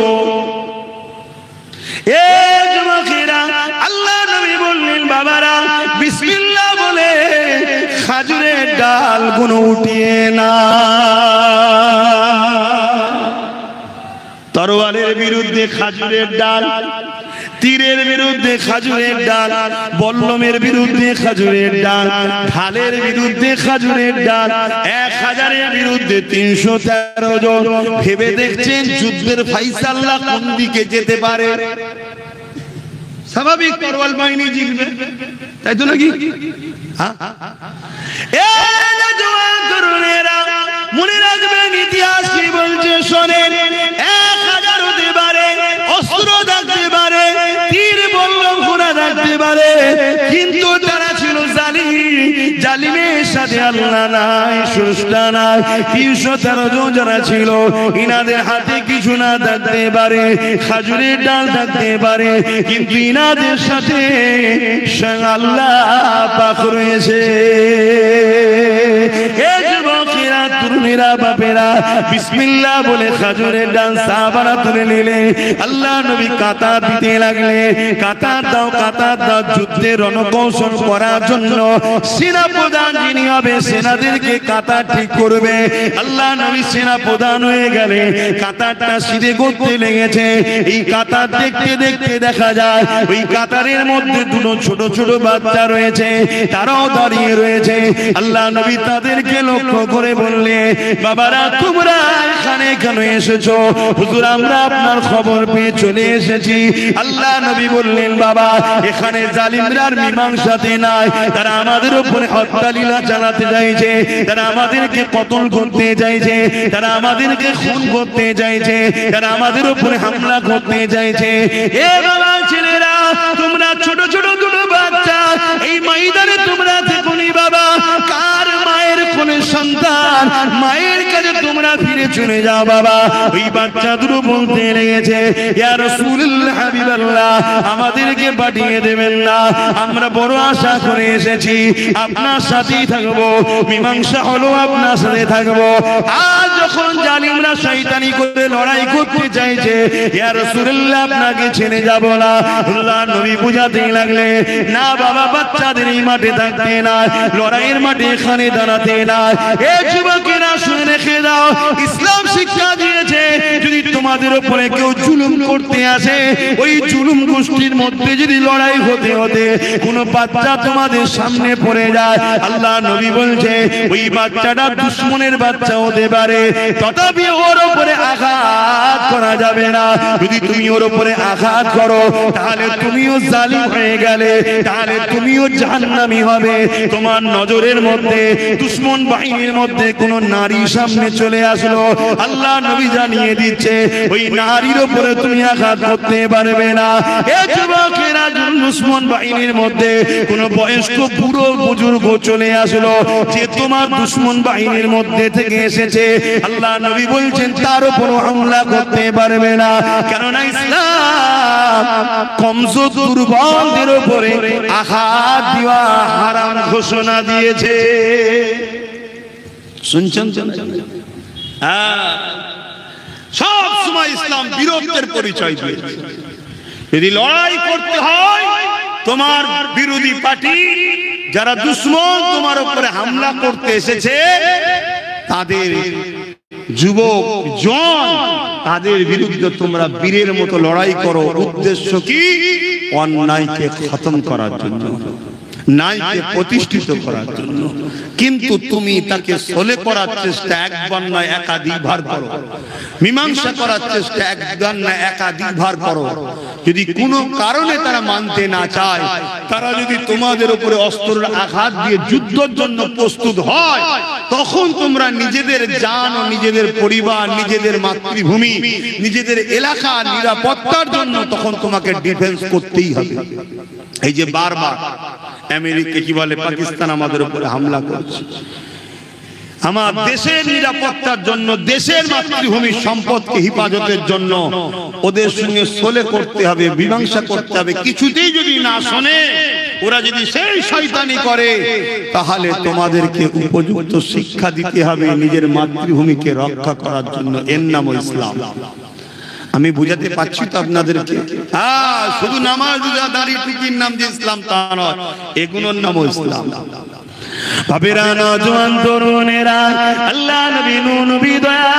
এ যুবকেরা, আল্লাহ নবী বললেন বাবারা বিসমিল্লাহ বলে খাজুরের ডাল গুলো উঠিয়ে না। তরোয়ালের বিরুদ্ধে খাজুরের ডাল, তীরের বিরুদ্ধে খাজুরের ডাল, বল্লমের বিরুদ্ধে খাজুরের ডাল, ঢালের বিরুদ্ধে খাজুরের ডাল, 1000-এর বিরুদ্ধে 313 জন। ভেবে দেখছেন যুদ্ধের ফাইসাল্লা কোন দিকে যেতে পারে? স্বাভাবিক তরোয়াল বাহিনী জিতবে, তাই তো নাকি? মনে রাখবেন ইতিহাস কি বলছে শোনেন। 1000 হতে পারে, অস্ত্র থাকতে পারে, তীর বল্লম ঘোড়া থাকতে পারে, কিন্তু তারা ছিল জালিম। জালিমের সাথে আল্লাহ নাই, স্রষ্টা নাই। 313 জন যারা ছিল, ইনাদের হাতে কিছু না থাকতে পারে, খাজুরের ডাল থাকতে পারে, কিন্তু ইনাদের সাথে স্বয়ং আল্লাহ পাক রয়েছে। যুবকেরা, তরুণেরা, বাপেরা বিসমিল্লাহ বলে খাজুরের ডাল সাহাবারা তুলে নিলে, আল্লাহ নবী কাতার দিতে লাগলে। কাতার দাও, কাতার দাও, যুদ্ধে রণকৌশল করার জন্য সেনা প্রধান যিনি হবে, সেনাদেরকে কাতার ঠিক করবে। আল্লাহ নবী সেনা প্রধান হয়ে গেলে কাতারটা সিধে করতে লেগেছে। এই কাতার দেখতে দেখতে দেখা যায় ওই কাতারের মধ্যে দুটো ছোট ছোট বাচ্চা রয়েছে, তারাও দাঁড়িয়ে রয়েছে। আল্লাহ নবী তাদেরকে লক্ষ্য করে বললে, বাবারা তোমরা এখানে কেন এসেছো? হুজুর আমরা আপনার খবর পেয়ে চলে এসেছি। আল্লাহ নবী বললেন, বাবা এখানে জালিমরা মীমাংসাতে নাই, তারা আমাদের উপরে হত্যালীলা চালাতে চাইছে, তারা আমাদেরকে কতল করতে চাইছে, তারা আমাদেরকে খুন করতে চাইছে, তারা আমাদের উপরে হামলা করতে চাইছে। এ বাবা ছেলেরা, তোমরা ছোট ছোট দুটো বাচ্চা এই ময়দানে তোমরা দেখুনি বাবা, কার মায়ের কোন সন্তান, মায়ের কাছে তোমরা ফিরে চলে যাও বাবা। ওই বাচ্চা দুটো বলতে লেগেছে, ইয়া রাসূলুল্লাহ, হাবিবাল্লাহ আমাদেরকে পাঠিয়ে দেবেন না, আমরা বড় আশা করে এসেছি, আপনার সাথেই থাকবো, মীমাংসা হলো আপনার সাথে থাকবো। আজ যখন জালিমরা শয়তানি করে লড়াই করতে চাইছে, ইয়া রাসূলুল্লাহ আপনাকে ছেড়ে যাব না। আল্লাহ নবী বুঝাতে লাগলে, না বাবা বাচ্চাদের এই মাঠে থাকতে না, লড়াইয়ের মাঠে এখানে দাঁড়াতে না। এ যুবকেরা শুনে রেখে দাও, ইসলাম শিক্ষা দিয়েছে যদি তোমাদের উপরে কেউ জুলুম করতে আসে, ওই জুলুম গোষ্ঠীর মধ্যে যদি লড়াই হতে হতে কোনো বাচ্চা তোমাদের সামনে পড়ে যায়, আল্লাহ নবী বলছে ওই বাচ্চাটা দুশমনের বাচ্চা হতে পারে, তথাপি ওর উপরে আঘাত করা যাবে না। যদি তুমি ওর উপরে আঘাত করো তাহলে তুমিও জালিম হয়ে গেলে, তাহলে তুমিও জাহান্নামী হবে। তোমার নজরের মধ্যে দুশমন বাহিনীর মধ্যে কোন নারী সামনে চলে আসলো, আল্লাহ নবী জানিয়ে দিচ্ছে ওই নারীর উপরে তুমি আঘাত করতে পারবে না। এ যুবকেরা, দুশমন বাহিনীর মধ্যে কোন বয়স্ক বুড়ো বুজুর্গ চলে আসলো, যে তোমার দুশমন বাহিনীর মধ্যে থেকে এসেছে, আল্লাহ নবী বলছেন তার উপর হামলা করতে পারবে না, কেননা ইসলাম কমজোর দুর্বলদের উপরে আঘাত দেওয়া হারাম ঘোষণা দিয়েছে। শুনছেন? সব সময় ইসলাম বীরত্বের পরিচয় দিয়েছে। যদি লড়াই করতে হয়, তোমার বিরোধী পার্টি যারা দুশমন তোমার উপরে হামলা করতে এসেছে, তাদের যুবক জন, তাদের বিরুদ্ধে তোমরা বীরের মতো লড়াই করো। উদ্দেশ্য কি? অন্যায়কে খতম করার জন্য, ন্যায়কে প্রতিষ্ঠিত করার জন্য। কিন্তু তুমি তাকে সলে করার চেষ্টা একবার নয় একাধিকবার করো, মীমাংসা করার চেষ্টা একবার না একাধিকবার করো। যদি কোনো কারণে তারা মানতে না চায়, তারা যদি তোমাদের উপরে অস্ত্রের আঘাত দিয়ে যুদ্ধের জন্য প্রস্তুত হয়, তখন তোমরা নিজেদের জান ও নিজেদের পরিবার, নিজেদের মাতৃভূমি, নিজেদের এলাকা নিরাপত্তার জন্য তখন তোমাকে ডিফেন্স করতেই হবে। এই যে বারবার আমেরিকা কি বলে, পাকিস্তান আমাদের উপরে হামলা করছে, আমার দেশের নিরাপত্তার জন্য, দেশের মাতৃভূমির সম্পদকে হিফাজতের জন্য ওদের সঙ্গে সলে করতে হবে, মীমাংসা করতে হবে। কিছুতেই যদি না শোনে, ওরা যদি সেই শয়তানি করে, তাহলে তোমাদেরকে উপযুক্ত শিক্ষা দিতে হবে নিজের মাতৃভূমিকে রক্ষা করার জন্য। এর নাম ইসলাম। আমি বুঝাতে পারছি তো আপনাদেরকে? শুধু নামাজ রোজা দাড়ি টুপির নাম যে ইসলাম তা নয়, এগুলোর নাম ইসলাম। বাবেরা, নওজোয়ান তরুণেরা, আল্লাহ নবী, নবী, দয়া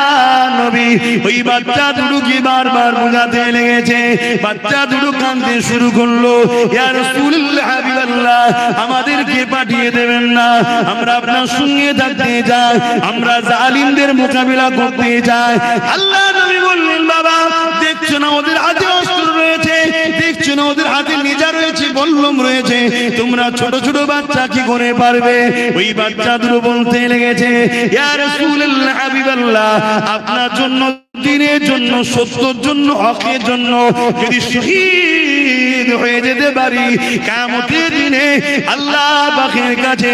নবী ওই বাচ্চা দুটোকে বারবার বোঝাতে লেগেছে। বাচ্চা দুটো কাঁদতে শুরু করলো, ইয়া রাসূলুল্লাহ, হাবিবাল্লাহ আমাদেরকে পাঠিয়ে দেবেন না, আমরা আপনার সঙ্গে থাকতে চাই, আমরা জালিমদের মোকাবিলা করতে চাই। আল্লাহ নবী বললেন, বাবা দেখছো না ওদের হাতে অস্ত্র রয়েছে, দেখছো না ওদের হাতে নেজা রয়েছে, বল্লম রয়েছে, তোমরা ছোট ছোট বাচ্চা কি করে পারবে? ওই বাচ্চা দুটো বলতে লেগেছে, ইয়া রাসূলুল্লাহ হাবিবাল্লাহ, আপনার জন্য, দিনের জন্য, সত্যের জন্য, হকের জন্য যদি শহীদ হয়ে যেতে পারি, কিয়ামতের দিনে আল্লাহ পাকের কাছে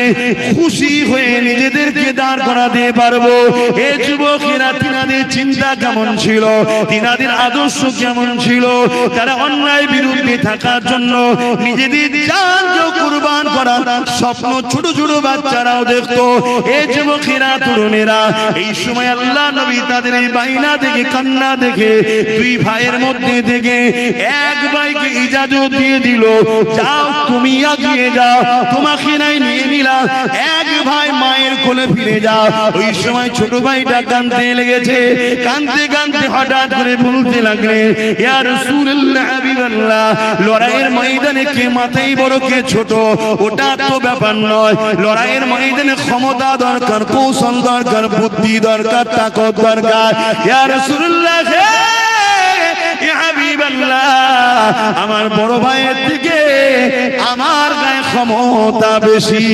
খুশি হয়ে নিজেদেরকে দাঁড় করাতে পারবো। এ যুবকেরা, তিনাদের চিন্তা কেমন ছিল, তিনাদের আদর্শ কেমন ছিল? তারা অন্যায় বিরুদ্ধে থাকার জন্য নিজেদের জান কুরবান করার স্বপ্ন ছোট ছোট বাচ্চারাও দেখতো। এ যুবকেরা, তরুণেরা, এই সময় আল্লাহ নবী তাদের এই বাইনা দেখে, কান্না দেখে, দুই ভাইয়ের মধ্যে থেকে এক ভাইকে ইজাজত দিয়ে দিল, যাও তুমি এগিয়ে যাও, তোমাকে নাই নিয়ে নিলাম, এক ভাই মায়ের কোলে ফিরে যাও। ওই সময় ছোট ভাইটা কাঁদতে লেগেছে, কাঁদতে কাঁদতে হঠাৎ করে বলতে লাগলেন, ইয়া রাসূলুল্লাহ হাবিবাল্লাহ, লড়াইয়ের ময়দানে কে মাথায় বড় কে ছোট ওটা তো ব্যাপার নয়, লড়াইয়ের ময়দানে ক্ষমতা দরকার, কৌশল দরকার, বুদ্ধি দরকার, তাকত দরকার। ইয়া রাসূলুল্লাহ, ইয়া হাবিবাল্লাহ, আমার বড় ভাইয়ের থেকে আমার গায়ে ক্ষমতা বেশি।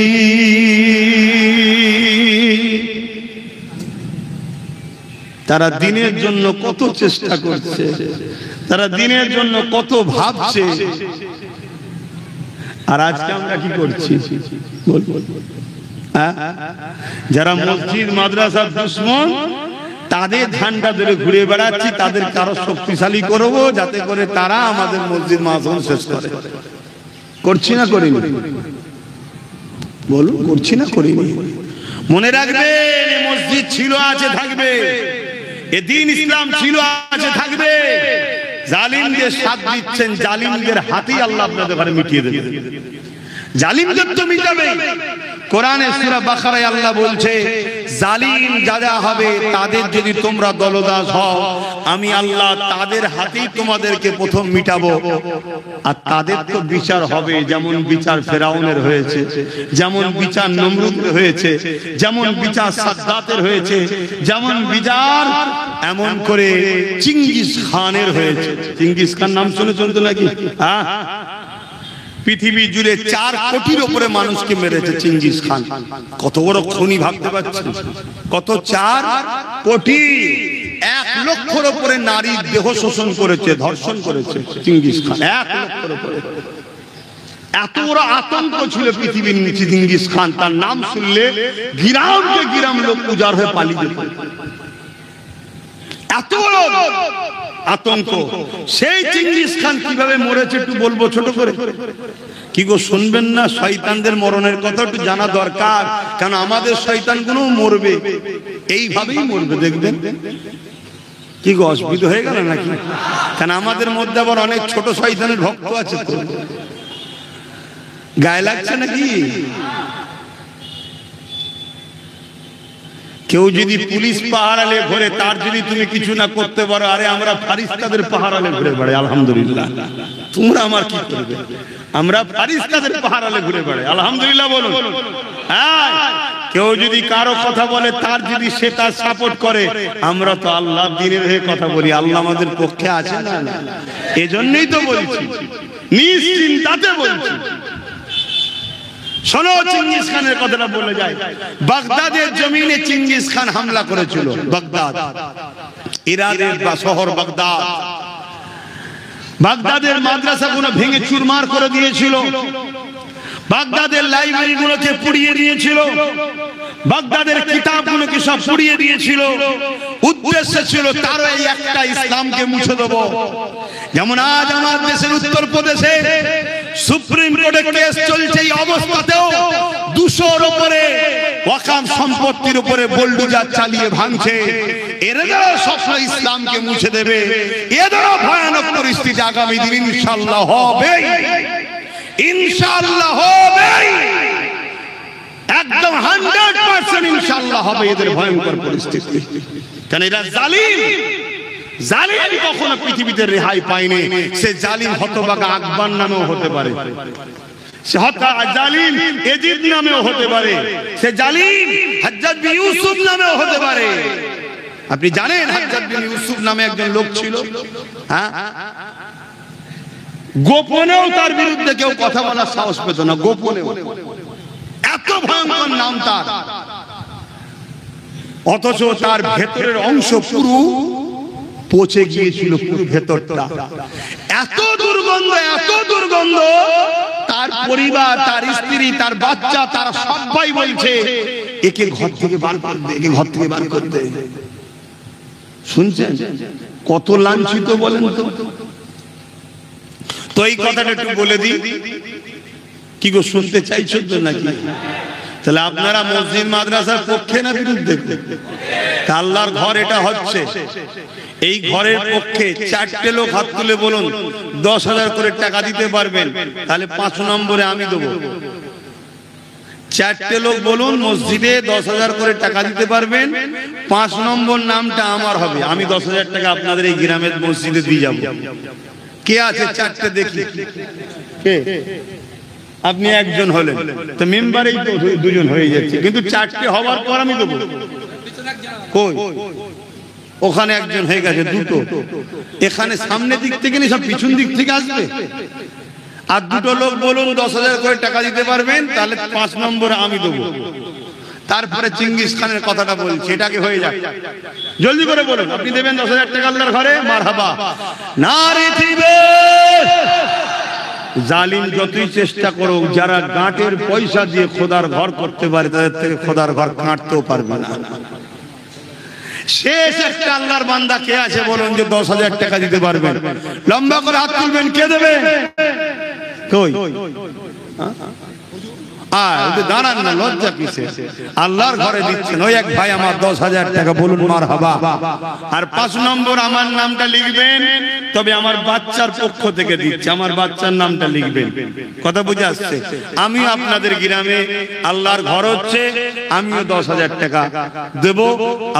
তারা দিনের জন্য কত চেষ্টা করছে, তারা দিনের জন্য কত ভাবছে, আর আজকে আমরা কি করছি? যারা মসজিদ মাদ্রাসার দুশমন, তাদের ঝান্ডা ধরে ঘুরে বেড়াচ্ছি, তাদের কারো শক্তিশালী করবো যাতে করে তারা আমাদের মসজিদ মাদ্রাসা শেষ করে। করছি না করিনি? বলুন, করছি না করিনি? মনে রাখবেন, মসজিদ ছিল, আছে, থাকবে, এ দ্বীন ইসলাম ছিল, আছে, থাকবে। জালিমদের সাথ দিচ্ছেন, জালিমদের হাতেই আল্লাহ আপনাদের ঘরে মিটিয়ে দেবে। জালিমদের তো মিটাবে। কোরআনে সূরা বাকারায় আল্লাহ বলছে, জালিম যারা হবে তাদের যদি তোমরা দলদাস হও, আমি আল্লাহ তাদের হাতেই তোমাদেরকে প্রথম মিটাবো। আর তাদের তো বিচার হবে, যেমন বিচার ফেরাউনের হয়েছে, যেমন বিচার নমরুদের হয়েছে, যেমন বিচার সাদ্দাতের হয়েছে, যেমন বিচার এমন করে চিঙ্গিস খানের হয়েছে। চিঙ্গিস খান নাম শুনেছেন তো নাকি? হ্যাঁ, পৃথিবী জুড়ে 4 কোটির উপরে মানুষকে মেরেছে চিঙ্গিস খান। কত বড় খুনি ভাবতে পারছেন? কত 4 কোটি, 1 লক্ষের উপরে নারীর দেহ শোষণ করেছে, ধর্ষণ করেছে চিঙ্গিস খান। 1 লক্ষের উপরে। এত বড় আতঙ্ক ছিল পৃথিবীর নিচে চিঙ্গিস খান, তার নাম শুনলে গিরামকে গিরাম লোক উজাড় হয়ে পালিয়ে যেত। এত বড় আতঙ্ক। সেই চিঙ্গিস খান কিভাবে মরেছে একটু বলবো ছোট করে। কি গো, শুনবেন না? শয়তানদের মরণের কথা একটু জানা দরকার, কারণ আমাদের শয়তানগুলো মরবে, এইভাবেই মরবে, দেখবেন। কি গো, অসুবিধা হয়ে গেল নাকি? কারণ আমাদের মধ্যে আবার অনেক ছোট শয়তানের ভক্ত আছে, তো গায়ে লাগছে নাকি? কেউ যদি পুলিশ পাহারালে ঘুরে, তার যদি তুমি কিছু না করতে পারো, আরে আমরা ফারিস্তাদের পাহারালে ঘুরে বেড়াই, আলহামদুলিল্লাহ। তোমরা আমার কি করবে? আমরা ফারিস্তাদের পাহারালে ঘুরে বেড়াই, আলহামদুলিল্লাহ বলো। হ্যাঁ, কেউ যদি কারো কথা বলে, তার যদি সে তার সাপোর্ট করে, আমরা তো আল্লাহ দ্বীনের হয়ে কথা বলি, আল্লাহ আমাদের পক্ষে আছে না? এজন্যই তো বলছি, নিশ্চিন্তাতে বলছি। শোনো, চিঙ্গিস খানের কথাটা বলে যায়। বাগদাদের জমিনে চিঙ্গিস খান হামলা করেছিল। বাগদাদ, ইরানের শহর বাগদাদ। বাগদাদের মাদ্রাসাগুলো ভেঙে চুরমার করে দিয়েছিল, বাগদাদের লাইব্রেরিগুলোকে পুড়িয়ে দিয়েছিল, বাগদাদের কিতাবগুলোকে সব পুড়িয়ে দিয়েছিল। উদ্দেশ্য ছিল তারও এই একটা, ইসলামকে মুছে দেব। যেমন আজ আমার দেশের উত্তরপ্রদেশে সুপ্রিম কোর্টে কেস চলছে, এই অবস্থাতেও 200-র উপরে ওয়াকফ সম্পত্তির উপরে বুলডোজার চালিয়ে ভাঙছে। এরাও স্বপ্ন ইসলামকে মুছে দেবে। এদেরও ভয়ানক পরিস্থিতি আগামী দিন ইনশাআল্লাহ হবে, ইনশাআল্লাহ হবে, একদম 100% ইনশাআল্লাহ হবে এদের ভয়ঙ্কর পরিস্থিতি। কারণ এরা জালিম। জালিম কখনো পৃথিবীতে রেহাই পায়নি। সে জালিম হতভাগা আকবর নামেও হতে পারে, সে জালিম এজিদ নামেও হতে পারে, সে জালিম হজ্জাজ বিন ইউসুফ নামেও হতে পারে। আপনি জানেন হজ্জাজ বিন ইউসুফ নামে একজন লোক ছিল, হ্যাঁ, গোপনেও তার বিরুদ্ধে কেউ কথা বলার সাহস পেত না, গোপনেও। এত ভয়ঙ্কর নাম তার, অথচ তার ভেতরের অংশ পুরো পচে গিয়েছিল, পুরো ভেতরটা এত দুর্গন্ধ, এত দুর্গন্ধ। তার পরিবার, তার স্ত্রী, তার বাচ্চা, তারা সবাই বলছে একে ঘর থেকে বার করে দে, একে ঘর থেকে বার করে দে। শুনছেন কত লাঞ্ছিত বলেন তো? তো এই কথাটা একটু বলে দিই, কি গো শুনতে চাইছো তো নাকি? তাহলে আপনারা মসজিদ মাদ্রাসার পক্ষে না বিরুদ্ধে? আল্লাহর ঘর এটা হচ্ছে, এই ঘরের পক্ষে 4টে লোক হাত তুলে বলুন 10,000 করে টাকা দিতে পারবেন, তাহলে 5 নম্বরে আমি দেবো। 4টে লোক বলুন মসজিদে 10,000 করে টাকা দিতে পারবেন, 5 নম্বর নামটা আমার হবে, আমি 10,000 টাকা আপনাদের এই গ্রামের মসজিদে দিয়ে যাবো। কে আছে 4টে দেখি? কে? আপনি একজন হলেন, তো মেম্বারেই তো 2জন হয়ে যাচ্ছে, কিন্তু 4টে হওয়ার পর আমি দেবো। কই? ওখানে একজন হয়ে গেছে, 2টো। এখানে সামনের দিক থেকে না, সব পিছন দিক থেকে আসবে। আর 2টো লোক বলুন 10,000 করে টাকা দিতে পারবেন, তাহলে 5 নম্বরে আমি দেবো। তারপরে চিঙ্গিস খানের কথাটা বলছি, এটাকে হয়ে যাক, জলদি করে বলুন। আপনি দেবেন 10,000 টাকা আল্লাহর ঘরে? মারহাবা। নারে দিবে। জালিম যতই চেষ্টা করুক, যারা গাঁটের পয়সা দিয়ে খোদার ঘর করতে পারে, তাদের থেকে খোদার ঘর কাটতেও পারবে না। শেষ একটা আল্লাহর বান্দা কে আছে বলুন যে 10,000 টাকা দিতে পারবেন? লম্বা করে হাত তুলবেন, কে দেবে? কই? দাঁড়ান না, লজ্জা কিসে? আল্লাহর ঘরে দিচ্ছেন, ওই এক ভাই আমার 10,000 টাকা, বলুন মারহাবা। আর 5 নম্বর আমার নামটা লিখবেন, তবে আমার বাচ্চার পক্ষ থেকে দিচ্ছে, আমার বাচ্চার নামটা লিখবেন। কথা বুঝে আসছে? আমিও আপনাদের গ্রামে আল্লাহর ঘর হচ্ছে, আমিও 10,000 টাকা দেব,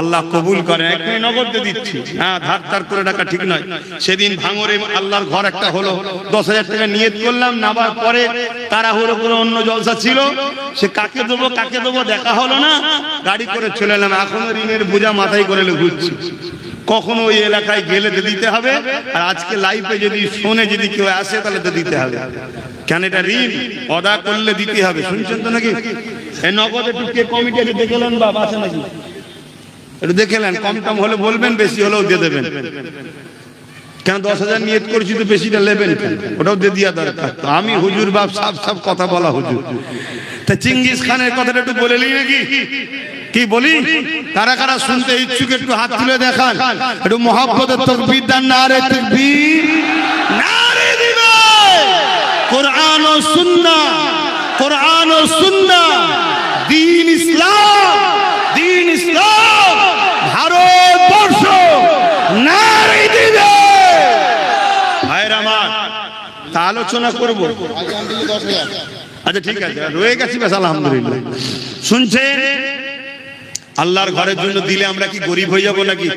আল্লাহ কবুল করেন। এখনই নগদে দিচ্ছি, হ্যাঁ, ধার ধার করে টাকা ঠিক নয়। সেদিন ভাঙরে আল্লাহর ঘর একটা হলো, 10,000 টাকা নিয়ত করলাম, নাবার পরে তাড়াহুড়ো করে অন্য জলসা ছিল, সে কাকে দেবো কাকে দেবো দেখা হলো না, গাড়ি করে চলে এলাম। এখনো ঋণের বোঝা মাথায় করে ঘুরছি, কখনো ওই এলাকায় গেলে তো দিতে হবে, আর আজকে লাইফে যদি শোনে যদি কেউ আসে তাহলে তো দিতে হবে, কেন এটা ঋণ, অদা করলে দিতে হবে। শুনছেন তো নাকি? এই নগদ একটু কে কমিটি আছে দেখেলেন, বাবা আছে নাকি একটু দেখেলেন? কম কম হলে বলবেন, বেশি হলেও দিয়ে দেবেন। কেন 10,000 নিয়ত করেছি তো বেশিটা নেবেন, ওটাও দিয়ে দেওয়া দরকার। তো আমি হুজুর বাপ সব কথা বলা হুজুর। তা চিঙ্গিস খানের কথাটা একটু বলে নিই নাকি? কি বলি? কারা কারা শুনতে ইচ্ছুক একটু হাত তুলে দেখান, একটু মহব্বতের তাকবীর দেন। নারে তাকবীর, নারে দিবে। কোরআন ও সুন্নাহ, কোরআন ও সুন্নাহ, দ্বীন ইসলাম, দ্বীন ইসলাম, ভারতবর্ষ, নারে দিবে। ভাইরা আমার, তা আলোচনা করব। আচ্ছা ঠিক আছে, রয়ে গেছি বেশ, আলহামদুলিল্লাহ। শুনছেন? আল্লাহর ঘরের জন্য দিলে আমরা কি গরিব হয়ে যাব নাকি?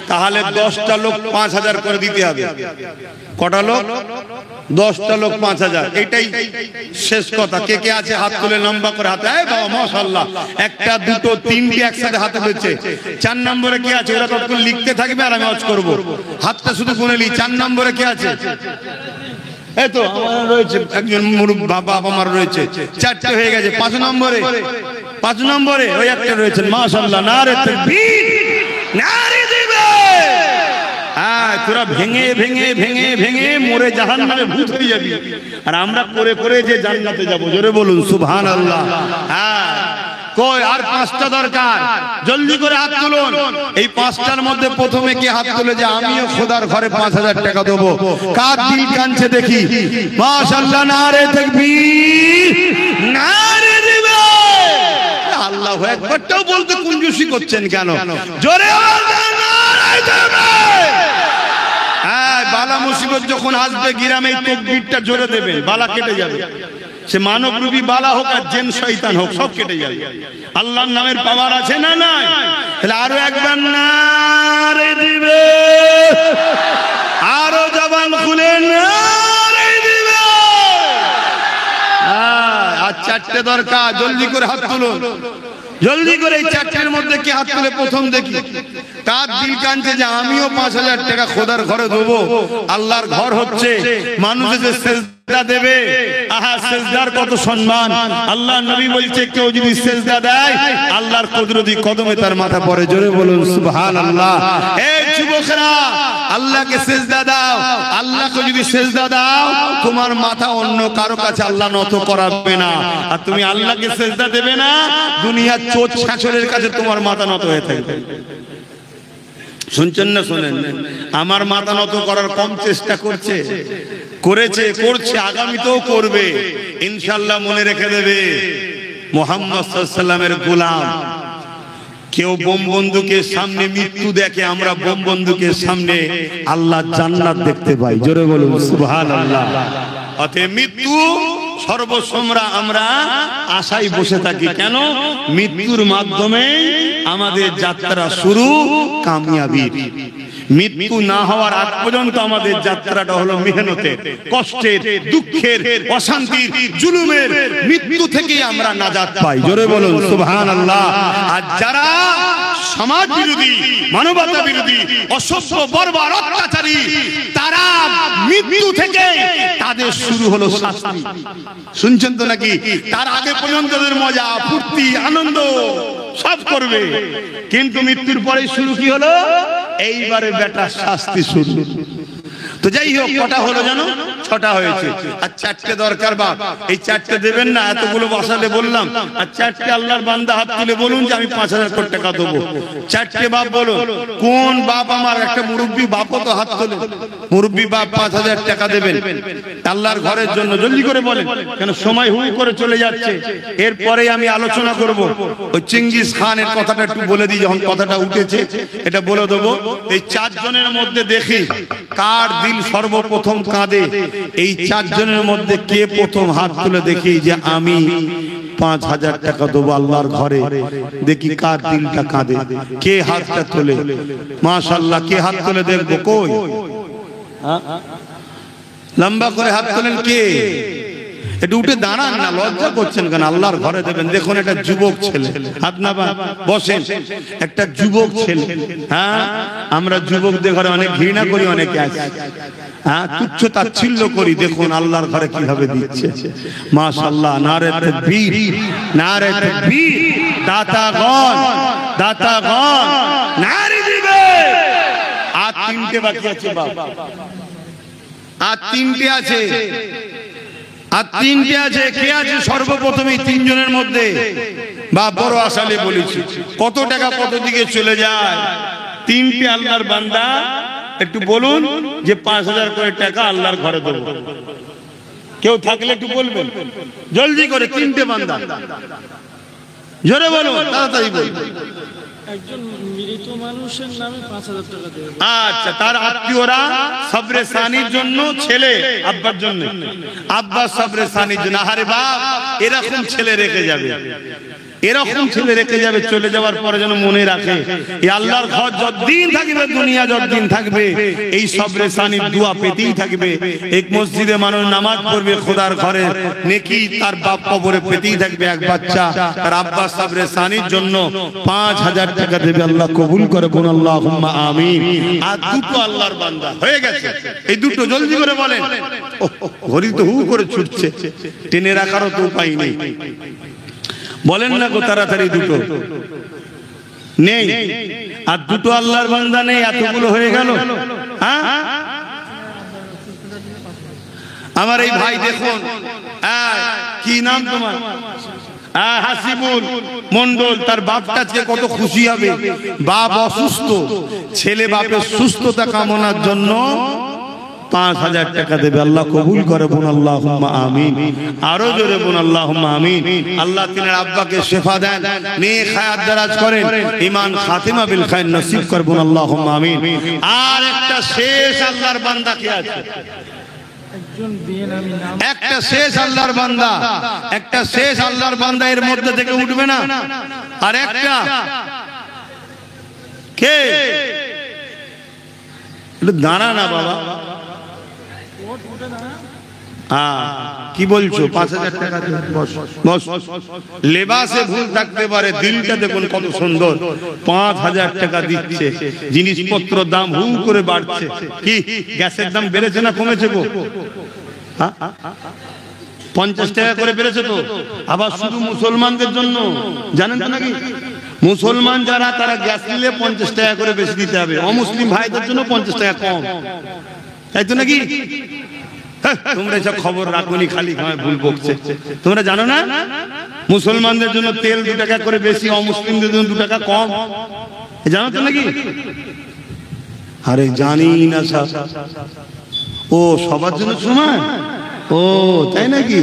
তাহলে 10টা লোক 5,000 করে দিতে হবে। কটা লোক? 10টা লোক 5,000। এটাই শেষ কথা। কে কে আছে হাত তুলে লম্বা করে হাতে? এই বাবা মাশাআল্লাহ, 1টা 2টো 3টে একসাথে হাতে হয়েছে। 4 নম্বরে কে আছে? ওরা ততক্ষণ লিখতে থাকবে আর আমি ওয়াজ করব। হাতটা শুধু গুনে নি। 4 নম্বরে কে আছে? এই তো আমার রয়েছে একজন বাবা আমার রয়েছে, 4টে হয়ে গেছে। 5 নম্বরে, 5 নম্বরে ওই একটা রয়েছে। মাশাআল্লাহ, নারে তাকবীর, নারে দিবে। হ্যাঁ, তোরা ভেঙে ভেঙে ভেঙে ভেঙে মরে জাহান্নামে ভূত হয়ে যাবি, আর আমরা করে করে যে জান্নাতে যাব। জোরে বলুন সুবহানাল্লাহ। হ্যাঁ, কই আর 5টা দরকার, জলদি করে হাত তুলুন। এই 5টার মধ্যে প্রথমে কি হাত তুলে যে আমিও খোদার ঘরে 5,000 টাকা দেবো? কার দিল কানছে দেখি? মাশাআল্লাহ, নারে তাকবীর, নারে দিবে। আল্লাহু আকবারটাও বলতে কুঞ্জুসি করছেন কেন? জোরে নারে দিবে। হ্যাঁ, বালা মুসিবত যখন আসবে গ্রামে তাকবীরটা জোরে দেবেন, বালা কেটে যাবে। সে মানব রূপী বালা হোক আর জিন শয়তান হোক, সব কেটে যাবে। আল্লাহর নামের পাওয়ার আছে না নাই? তাহলে আরো একবার নারে দিবে, আরো জবান খুলে নারে দিবে। আর 4টে দরকার, জলদি করে হাত তুলুন, জলদি করে এই চারটের মধ্যে কি হাত তুলে প্রথম দেখি কার দিল কানছে যে আমিও 5000 টাকা খোদার ঘরে দেবো। আল্লাহর ঘর হচ্ছে মানুষে যে সেজদা দেবে, আহা সেজদার কত সম্মান। আল্লাহ নবী বলছে কেউ যদি সেজদা দেয় আল্লাহর কুদরতি কদমে তার মাথা পড়ে। জোরে বলুন সুবহানাল্লাহ। এই যুবকরা আল্লাহকে সেজদা দাও। আল্লাহকে যদি সেজদা দাও তোমার মাথা অন্য কারো কাছে আল্লাহ নত করাবে না। আর তুমি আল্লাহকে সেজদা দেবে না, দুনিয়ার চোর ছাছরের কাছে তোমার মাথা নত হয়ে থাকবে। শুনছেন না শোনেন? আমার মাথা নত করার কম চেষ্টা করছে, করছে, আগামীতেও করবে ইনশাআল্লাহ। মনে রেখে দেবে মুহাম্মদ সাল্লাল্লাহু আলাইহি ওয়াসাল্লামের গোলাম। কেউ বোম বন্দুকের সামনে মৃত্যু দেখে, আমরা বোম বন্দুকের সামনে আল্লাহ জান্নাত দেখতে পাই। জোরে বলুন সুবহানাল্লাহ। অতএব মৃত্যু সর্বসমরা আমরা আশায় বসে থাকি। কেন? মৃত্যুর মাধ্যমে আমাদের যাত্রা শুরু কামিয়াবির। মৃত্যু না হওয়ার আগ পর্যন্ত আমাদের যাত্রাটা হলো মেহনতের, কষ্টের, দুঃখের, অশান্তির, জুলুমের। মৃত্যু থেকে আমরা নাজাত পাই। জোরে বলুন সুবহানাল্লাহ। আর যারা সমাজ বিরোধী, মানবতা বিরোধী, অসভ্য, বর্বর, অত্যাচারী, তারা মৃত্যু থেকে তাদের শুরু হলো শাস্তি। শুনছেন তো নাকি? তার আগে পর্যন্ত তাদের মজা, ফুর্তি, আনন্দ সব করবে, কিন্তু মৃত্যুর পরে শুরু কি হলো? এইবারে বেটা শাস্তি শুরু। তো যাই হোক, কটা হলো জানো? 6টা হয়েছে। আর 4টে দরকার বাপ। এই 4টে দেবেন না, এতগুলো বসালে বললাম। আর 4টে আল্লাহর বান্দা হাত তুলে বলুন যে আমি 5000 কোটি টাকা দেবো। 4টে বাপ বলুন। কোন বাপ আমার? একটা মুরব্বী বাপও তো হাত তোলে। মুরব্বী বাপ 5000 টাকা দেবেন আল্লাহর ঘরের জন্য। জলদি করে বলেন, কেন সময় হুই করে চলে যাচ্ছে। এরপরে আমি আলোচনা করব। ওই চেঙ্গিস খানের কথাটা একটু বলে দিই, যখন কথাটা উঠেছে এটা বলে দেবো। এই 4 জনের মধ্যে দেখি কার দিল সর্বপ্রথম কাঁদে। এই 4 জনের মধ্যে কে প্রথম হাত তুলে দেখি যে আমি 5000 টাকা দেবো আল্লাহর ঘরে। দেখি কার দিলটা কাঁদে, কে হাতটা তোলে। মাশাআল্লাহ, কে হাত তুলে দেখবো। কই লম্বা করে হাত তোলেন কে? একটু উঠে দাঁড়ান না, লজ্জা করছেন কেন? আল্লাহর ঘরে দেবেন। দেখুন একটা যুবক ছেলে, হাত না বসেন। একটা যুবক ছেলে। হ্যাঁ, আমরা যুবকদের ঘরে অনেক ঘৃণা করি, অনেকে আছে হ্যাঁ তুচ্ছ তাচ্ছিল্য করি। দেখুন আল্লাহর ঘরে কিভাবে দিচ্ছে। মাশাআল্লাহ, নারে তাকবীর, নারে তাকবীর। দাতাগণ, দাতাগণ নারী দিবে। আর 3টে বাকি আছে বাবা, আর 3টে আছে, আর 3টে আছে। কে আছে সর্বপ্রথম এই 3 জনের মধ্যে? বা বড় আশালে বলেছি, কত টাকা কত দিকে চলে যায়। 3টে আল্লাহর বান্দা একটু বলুন যে 5000 করে টাকা আল্লাহর ঘরে দেবো। কেউ থাকলে একটু বলবেন জলদি করে। 3টে বান্দা, জোরে বলুন, তাড়াতাড়ি বলুন। একজন মৃত মানুষের নামে 5000 টাকা দেবে। আচ্ছা, তার আত্মীয়রা সবরে সানির জন্য, ছেলে আব্বার জন্য, আব্বা সবরে সানির জন্য। আরে বাপ, এরকম ছেলে রেখে যাবে, এরকম ছেলে রেখে যাবে। চলে যাওয়ার পরে যেন মনে রাখে এই আল্লাহর ঘর যতদিন থাকবে, দুনিয়া যতদিন থাকবে, এই সবরে সানির দোয়া পেতেই থাকবে। এক মসজিদে মানুষ নামাজ পড়বে, খোদার ঘরে নেকি তার বাপ কবরে পেতেই থাকবে। এক বাচ্চা তার আব্বা সবরে সানির জন্য 5000 টাকা দেবে। আল্লাহ কবুল করে, বলুন আল্লাহুম্মা আমিন। আর 2টো আল্লাহর বান্দা হয়ে গেছে। এই 2টো জলদি করে বলেন। ঘড়ি তো হু করে ছুটছে, টেনে রাখারও তো উপায় নেই। বলেন না গো তাড়াতাড়ি। 2টো নেই, আর 2টো আল্লাহর বান্দা নেই। এতগুলো হয়ে গেল। হ্যাঁ, আমার এই ভাই দেখুন, কি নাম তোমার? হাসিবুল মন্ডল। তার বাপটা আজকে কত খুশি হবে। বাপ অসুস্থ, ছেলে বাপের সুস্থতা কামনার জন্য 5000 টাকা দেবে। আল্লাহ কবুল করে, বলুন আল্লাহুম্মা আমিন। আরো জোরে বলুন আল্লাহুম্মা আমিন। আল্লাহ তিনার আব্বাকে শিফা দেন, নেক হায়াত দারাজ করেন, ঈমান খাতিমা বিল খায়র নসিব করে, বলুন আল্লাহুম্মা আমিন। আর একটা শেষ আল্লাহর বান্দা কি আছে? একটা শেষ আল্লাহর বান্দা, একটা শেষ আল্লাহর বান্দা এর মধ্যে থেকে উঠবে না। আর একটা কে? দাঁড়া না বাবা। হ্যাঁ, কি বলছো? 5,000 টাকা দিন, বস বস। লেবাসে ভুল থাকতে পারে, দিলটা দেখুন কত সুন্দর। 5,000 টাকা দিচ্ছে, জিনিসপত্র দাম হু করে বাড়ছে। কি গ্যাসের দাম বেড়েছে না কমেছে গো? 50 টাকা করে বেড়েছে তো। আবার শুধু মুসলমানদের জন্য, জানেন তো নাকি? মুসলমান যারা তারা গ্যাস নিলে 50 টাকা করে বেশি দিতে হবে, অমুসলিম ভাইদের জন্য 50 টাকা কম, তাই তো নাকি? তোমরা এসব খবর রাখুনি, খালি খায় ভুল বকছে। তোমরা জানো না মুসলমানদের জন্য তেল 2 টাকা করে বেশি, অমুসলিমদের জন্য 2 টাকা কম, জানো তো নাকি? আরে জানি না সব। ও সবার জন্য সমান? ও তাই নাকি?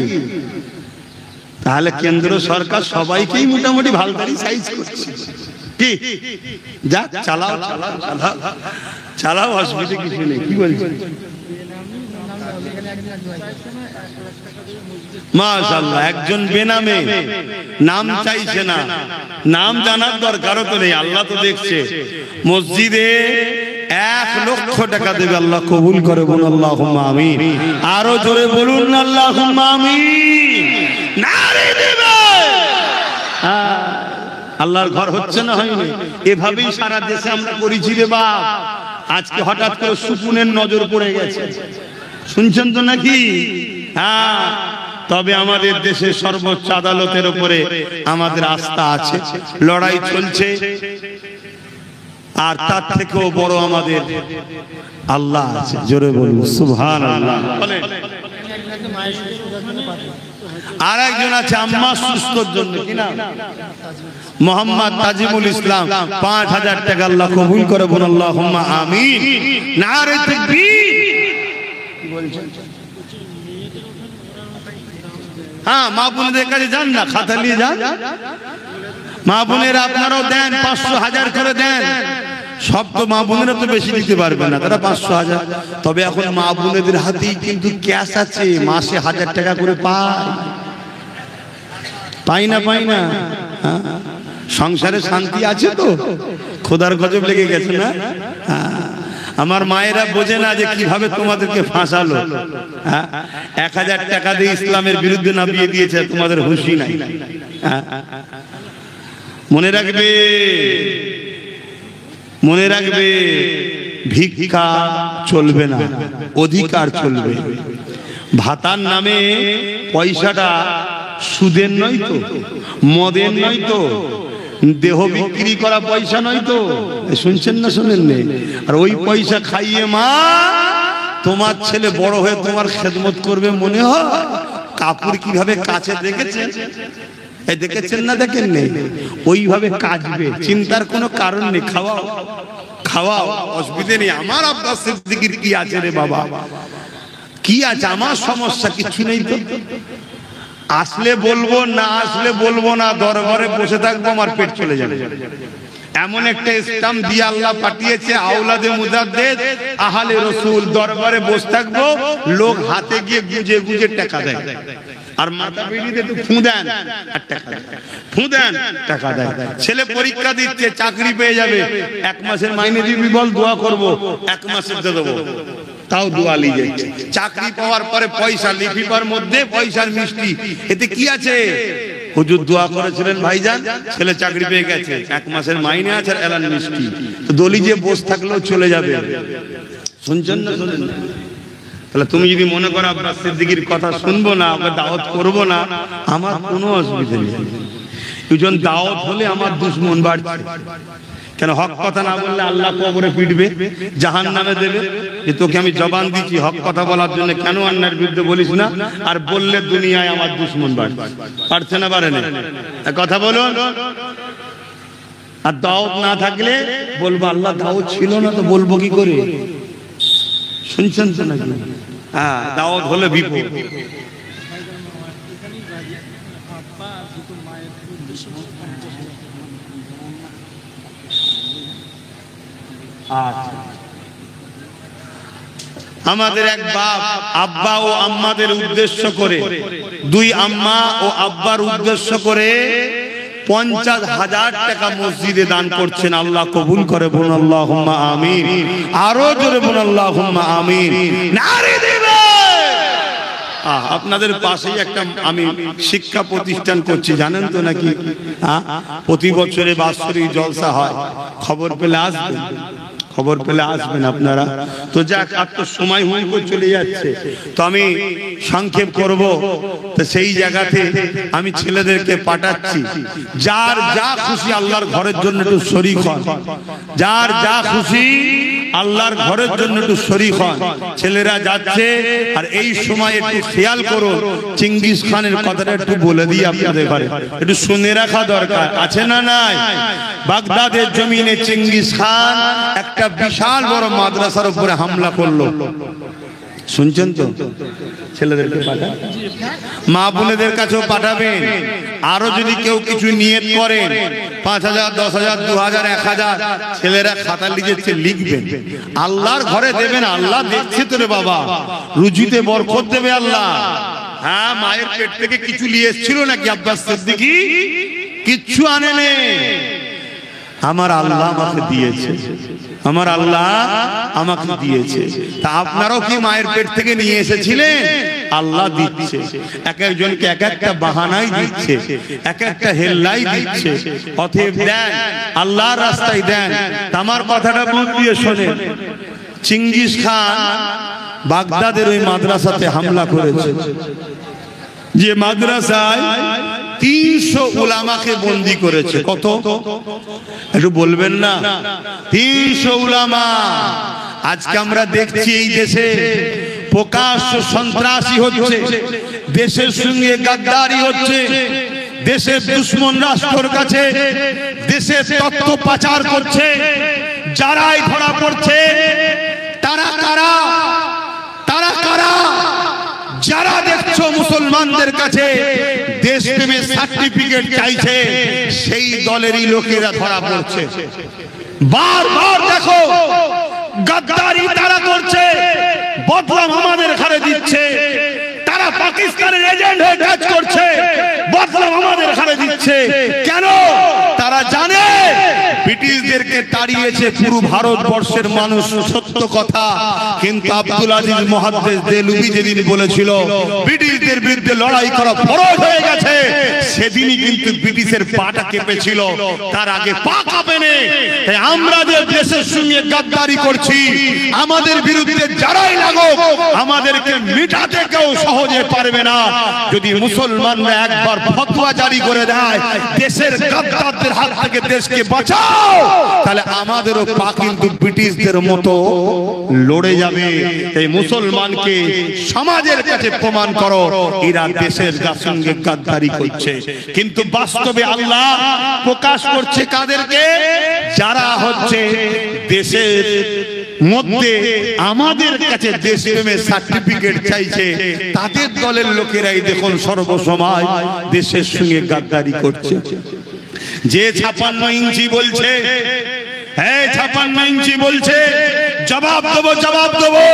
তাহলে কেন্দ্র সরকার সবাইকেই মোটামুটি ভালদারি সাইজ করছে। কি যা চালাও চালাও চালাও চালাও, অসুবিধা কিছু নেই। কি বলছো? মাশাআল্লাহ, একজন বেনামে, নাম চাইছে না, নাম জানার দরকারও তো নেই, আল্লাহ তো দেখছে। মসজিদে 1 লক্ষ টাকা দেবে, আল্লাহ কবুল করে বলুন আল্লাহুম্মা আমিন। আরো জোরে বলুন আল্লাহুম্মা আমিন। নারে দেবে। আল্লাহর ঘর হচ্ছে না হয়নি? এভাবেই সারা দেশে আমরা করেছি রে বাপ। আজকে হঠাৎ করে সুকুনের নজর পড়ে গেছে, শুনছেন তো নাকি? হ্যাঁ, তবে আমাদের দেশের সর্বোচ্চ আদালতের উপরে আমাদের আস্থা আছে, লড়াই চলছে। আর তার থেকেও বড় আমাদের আল্লাহ আছে, জোরে বলুন সুবহানাল্লাহ। আর একজন আছে আম্মা সুস্থর জন্য, কি নাম? মোহাম্মদ তাজিমুল ইসলাম। 5,000 টাকা আল্লাহ কবুল করে বলুন আল্লাহুম্মা আমিন। নারে তাকবীর। কি বলছেন? হ্যাঁ, মা বোনদের কাছে যান না, খাতা নিয়ে যান। মা বোনেরা আপনারাও দেন, 500 1000 করে দেন। সব তো মা বোনেরা তো বেশি দিতে পারবে না, তারা 500 1000। তবে এখন মা বোনেদের হাতেই কিন্তু ক্যাশ আছে, মাসে 1000 টাকা করে পাই না? পাই না? সংসারে শান্তি আছে তো? খোদার গজব লেগে গেছে না? আমার মায়েরা বোঝে না যে কিভাবে তোমাদেরকে ফাঁসালো। 1000 টাকা দিয়ে ইসলামের বিরুদ্ধে নামিয়ে দিয়েছে, তোমাদের হুঁশই নাই। মনে রাখবে, মনে রাখবে, ভিক্ষা চলবে না, অধিকার চলবে। ভাতার নামে পয়সাটা সুদের নয় তো, মদের নয় তো, দেহ বিক্রি করা পয়সা নয় তো, শুনছেন না শোনেন নে? আর ওই পয়সা খাইয়ে মা তোমার ছেলে বড় হয়ে তোমার খেদমত করবে মনে হয়? কাপড় কিভাবে কাছে দেখেছেন? দেখেছেন না দেখেন নেই? ওইভাবে কাজবে, চিন্তার কোনো কারণ নেই। খাওয়াও খাওয়াও, অসুবিধে নেই। আমার আব্বাস সিদ্দিকীর কি আছে রে বাবা? কি আছে? আমার সমস্যা কিছু নেই তো। আসলে বলবো, না আসলে বলবো না, দরবারে বসে থাকবো, আমার পেট চলে যাবে। এমন একটা স্টাম্প দিয়ে আল্লাহ পাঠিয়েছে, আওলাদে মুজাদ্দেদ আহলে রাসূল, দরবারে বসে থাকবো, লোক হাতে গিয়ে গুজে গুজে টাকা দেয়। আর মাথা বেরিয়ে একটু ফু দেন আর টাকা দেন, ফু দেন টাকা দেন। ছেলে পরীক্ষা দিচ্ছে, চাকরি পেয়ে যাবে, 1 মাসের মাইনে দিবি বল, দোয়া করব, 1 মাসের দিয়ে দেবো, তাও দোয়া লিয়ে যাচ্ছে। চাকরি পাওয়ার পরে পয়সা, লিফিপার মধ্যে পয়সার মিষ্টি, এতে কি আছে? হুজুর দোয়া করেছিলেন ভাইজান, ছেলে চাকরি পেয়ে গেছে, 1 মাসের মাইনে আছে, আর এলান মিষ্টি। তো দলি যে বসে থাকলেও চলে যাবে। শুনছেন না শোনেন? তাহলে তুমি যদি মনে করো আব্বাস সিদ্দিকীর কথা শুনবো না, ওকে দাওয়াত করবো না, আমার কোনো অসুবিধা নেই। দুজন দাওয়াত হলে আমার দুশমন বাড়ছে। কেন? হক কথা না বললে আল্লাহ কবরে পিটবে, জাহান্নামে দেবে। যে তোকে আমি জবান দিচ্ছি হক কথা বলার জন্য, কেন অন্যায়ের বিরুদ্ধে বলিস না? আর বললে দুনিয়ায় আমার দুশমন বাড়ছে। পারছে না? পারে না? কথা বলুন। আর দাওয়াত না থাকলে বলবো আল্লাহ দাওয়াত ছিল না, তো বলবো কি করে? শুনছেন তো নাকি? হ্যাঁ, দাওয়াত হলে বিপদ। আমাদের এক বাপ আব্বা ও আম্মাদের উদ্দেশ্য করে, 2 আম্মা ও আব্বার উদ্দেশ্য করে 50,000 টাকা মসজিদে দান করছেন। আল্লাহ কবুল করে বলুন আল্লাহুম্মা আমিন। আরো জোরে বলুন আল্লাহুম্মা আমিন। নারে দিবে। আপনাদের পাশেই একটা আমি শিক্ষা প্রতিষ্ঠান করছি, জানেন তো নাকি? প্রতি বছরে বাৎসরিক জলসা হয়, খবর পেলে আসবেন, খবর পেলে আসবেন আপনারা। তো যাক, আর তো সময় হুই করে চলে যাচ্ছে, তো আমি সংক্ষেপ করব। তো সেই জায়গাতে আমি ছেলেদেরকে পাঠাচ্ছি, যার যা খুশি আল্লাহর ঘরের জন্য একটু শরীক হন, যার যা খুশি আল্লাহর ঘরের জন্য একটু শরীক হন। ছেলেরা যাচ্ছে, আর এই সময় একটু খেয়াল করুন, চিঙ্গিস খানের কথাটা একটু বলে দিই আপনাদের ঘরে, একটু শুনে রাখা দরকার আছে না নাই? বাগদাদের জমিনে চিঙ্গিস খান একটা বিশাল বড় মাদ্রাসার উপরে হামলা করলো, শুনছেন তো? ছেলেদেরকে পাঠান, মা বোনেদের কাছেও পাঠাবেন। আরো যদি কেউ কিছু নিয়ত করেন, 5,000, 10,000, 2,000, 1,000, ছেলেরা খাতা লিখেছে, লিখবেন, আল্লাহর ঘরে দেবেন। আল্লাহ দেখছে তো রে বাবা, রুজিতে বরকত দেবে আল্লাহ। হ্যাঁ, মায়ের পেট থেকে কিছু নিয়ে এসেছিল নাকি আব্বাস সিদ্দিকী? কিচ্ছু আনে নে, আমার আল্লাহ আমাকে দিয়েছে, আমার আল্লাহ আমাকে দিয়েছে। তা আপনারাও কি মায়ের পেট থেকে নিয়ে এসেছিলেন? আল্লাহ দিচ্ছে, এক একজনকে এক একটা বাহানাই দিচ্ছে, এক একটা হেল্লাই দিচ্ছে। অতএব দেন, আল্লাহর রাস্তায় দেন। আমার কথাটা মন দিয়ে শোনেন। চিঙ্গিস খান বাগদাদের ওই মাদ্রাসাতে হামলা করেছে, যে মাদ্রাসায় 300 উলামাকে বন্দী করেছে। কত একটু বলবেন না? 300 উলামা। আজকে আমরা দেখছি এই দেশে প্রকাশ্য সন্ত্রাসী হচ্ছে, দেশের সঙ্গে গাদ্দারি হচ্ছে, দেশের দুশ্মন রাষ্ট্রের কাছে দেশের তথ্য পাচার করছে। যারাই ধরা পড়ছে তারা কারা? তারা কারা? যারা দেখছো মুসলমানদের কাছে দেশপ্রেমের সার্টিফিকেট চাইছে, সেই দলেরই লোকেরা ধরা পড়ছে। বারবার দেখো, গাদ্দারি তারা করছে, বদনাম আমাদের ঘরে দিচ্ছে। তারা পাকিস্তানের এজেন্ট হয়ে কাজ করছে, বদনাম আমাদের ঘরে দিচ্ছে। কেন? তারা জানে ব্রিটিশদেরকে তাড়িয়েছে পুরো ভারতবর্ষের মানুষ, সত্য কথা। কিন্তু আব্দুল আজিজ মুহাদ্দিস দেলুবি যেদিন বলেছিল ব্রিটিশদের বিরুদ্ধে লড়াই করা ফরজ হয়ে গেছে, সেদিনই কিন্তু ব্রিটিশের পাটা কেঁপেছিল, তার আগে পা কাঁপেনি। তাই আমরা যে দেশের সঙ্গে গাদ্দারি করছি, আমাদের বিরুদ্ধে যারাই লাগুক, আমাদেরকে মিটাতে কেউ সহজে পারবে না। যদি মুসলমানরা একবার ফতোয়া জারি করে দেয় দেশের গাদ্দারদের হাত থেকে দেশকে বাঁচাও, তাহলে আমাদেরও পা কিন্তু ব্রিটিশদের মতো লড়ে যাবে। এই মুসলমানকে সমাজের কাছে প্রমাণ করো এরা দেশের সঙ্গে গাদ্দারি করছে। কিন্তু বাস্তবে আল্লাহ প্রকাশ করছে কাদেরকে? যারা হচ্ছে দেশের মধ্যে আমাদের কাছে দেশপ্রেমের সার্টিফিকেট চাইছে, তাদের দলের লোকেরাই দেখুন সর্বসময় দেশের সঙ্গে গাদ্দারি করছে। যে 56 ইঞ্চি বলছে, হ্যাঁ 56 ইঞ্চি বলছে, জবাব দেবো জবাব দেবো,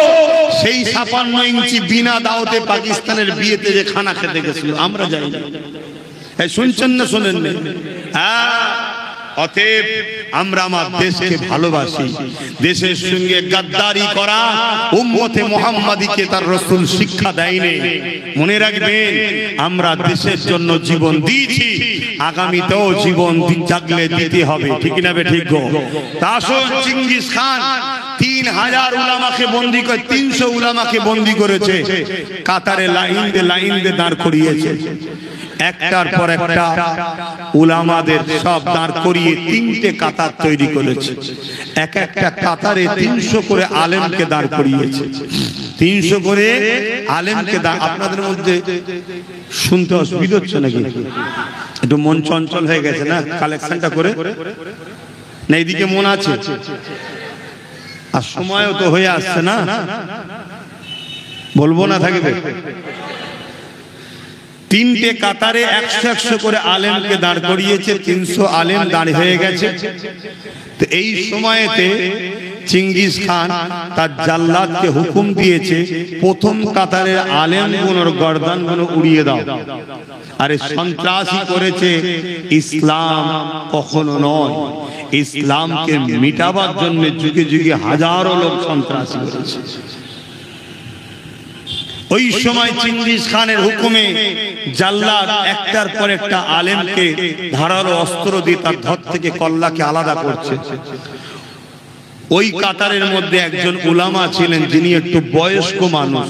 সেই 56 ইঞ্চি বিনা দাওয়াতে পাকিস্তানের বিয়েতে যে খানা খেতে গেছিল, আমরা যাই না। শুনছেন না শোনেন না? হ্যাঁ, অতএব আমরা আমার দেশকে ভালোবাসি। দেশের সঙ্গে গাদ্দারি করা উম্মতে মুহাম্মাদীকে তার রাসূল শিক্ষা দেয়নি। মনে রাখবেন, আমরা দেশের জন্য জীবন দিয়েছি, আগামীতেও জীবন জাগলে দিতে হবে, ঠিক না বে ঠিক গো? তাসো চিঙ্গিস খান 3000 উলামাকে বন্দী করে, 300 উলামাকে বন্দী করেছে, কাতারে লাইন দিয়ে দাঁড় করিয়েছে। একটার পর একটা উলামাদের সব দাঁড় করিয়ে 3টে কাতার তৈরি করেছে। এক একটা কাতারে 300 করে আলেমকে দাঁড় করিয়েছে, 300 করে আলেমকে। আপনাদের মধ্যে শুনতে অসুবিধা হচ্ছে নাকি? একটু মন চঞ্চল হয়ে গেছে না? কালেকশনটা করে না, এইদিকে মন আছে, আর সময়ও তো হয়ে আসছে না, বলবো না থাকবে। 3টে কাতারে 100 করে আলেমকে দাঁড় করিয়েছে, 300 আলেম দাঁড় হয়ে গেছে। তো এই সময়তে চিঙ্গিস খান তার জাল্লাদকে হুকুম দিয়েছে, প্রথম কাতারের আলেমগুলোর গর্দানগুলো উড়িয়ে দাও। আরে সন্ত্রাসী করেছে ইসলাম কখনো নয়, ইসলামকে মিটাবার জন্য যুগে যুগে হাজারো লোক সন্ত্রাসী করেছে। ওই সময় চেঙ্গিস খানের হুকুমে জাল্লাদ একটার পর একটা আলেমকে ধারালো অস্ত্র দিয়ে তার ধর থেকে কল্লাকে আলাদা করছে। ওই কাতারের মধ্যে একজন উলামা ছিলেন যিনি একটু বয়স্ক মানুষ,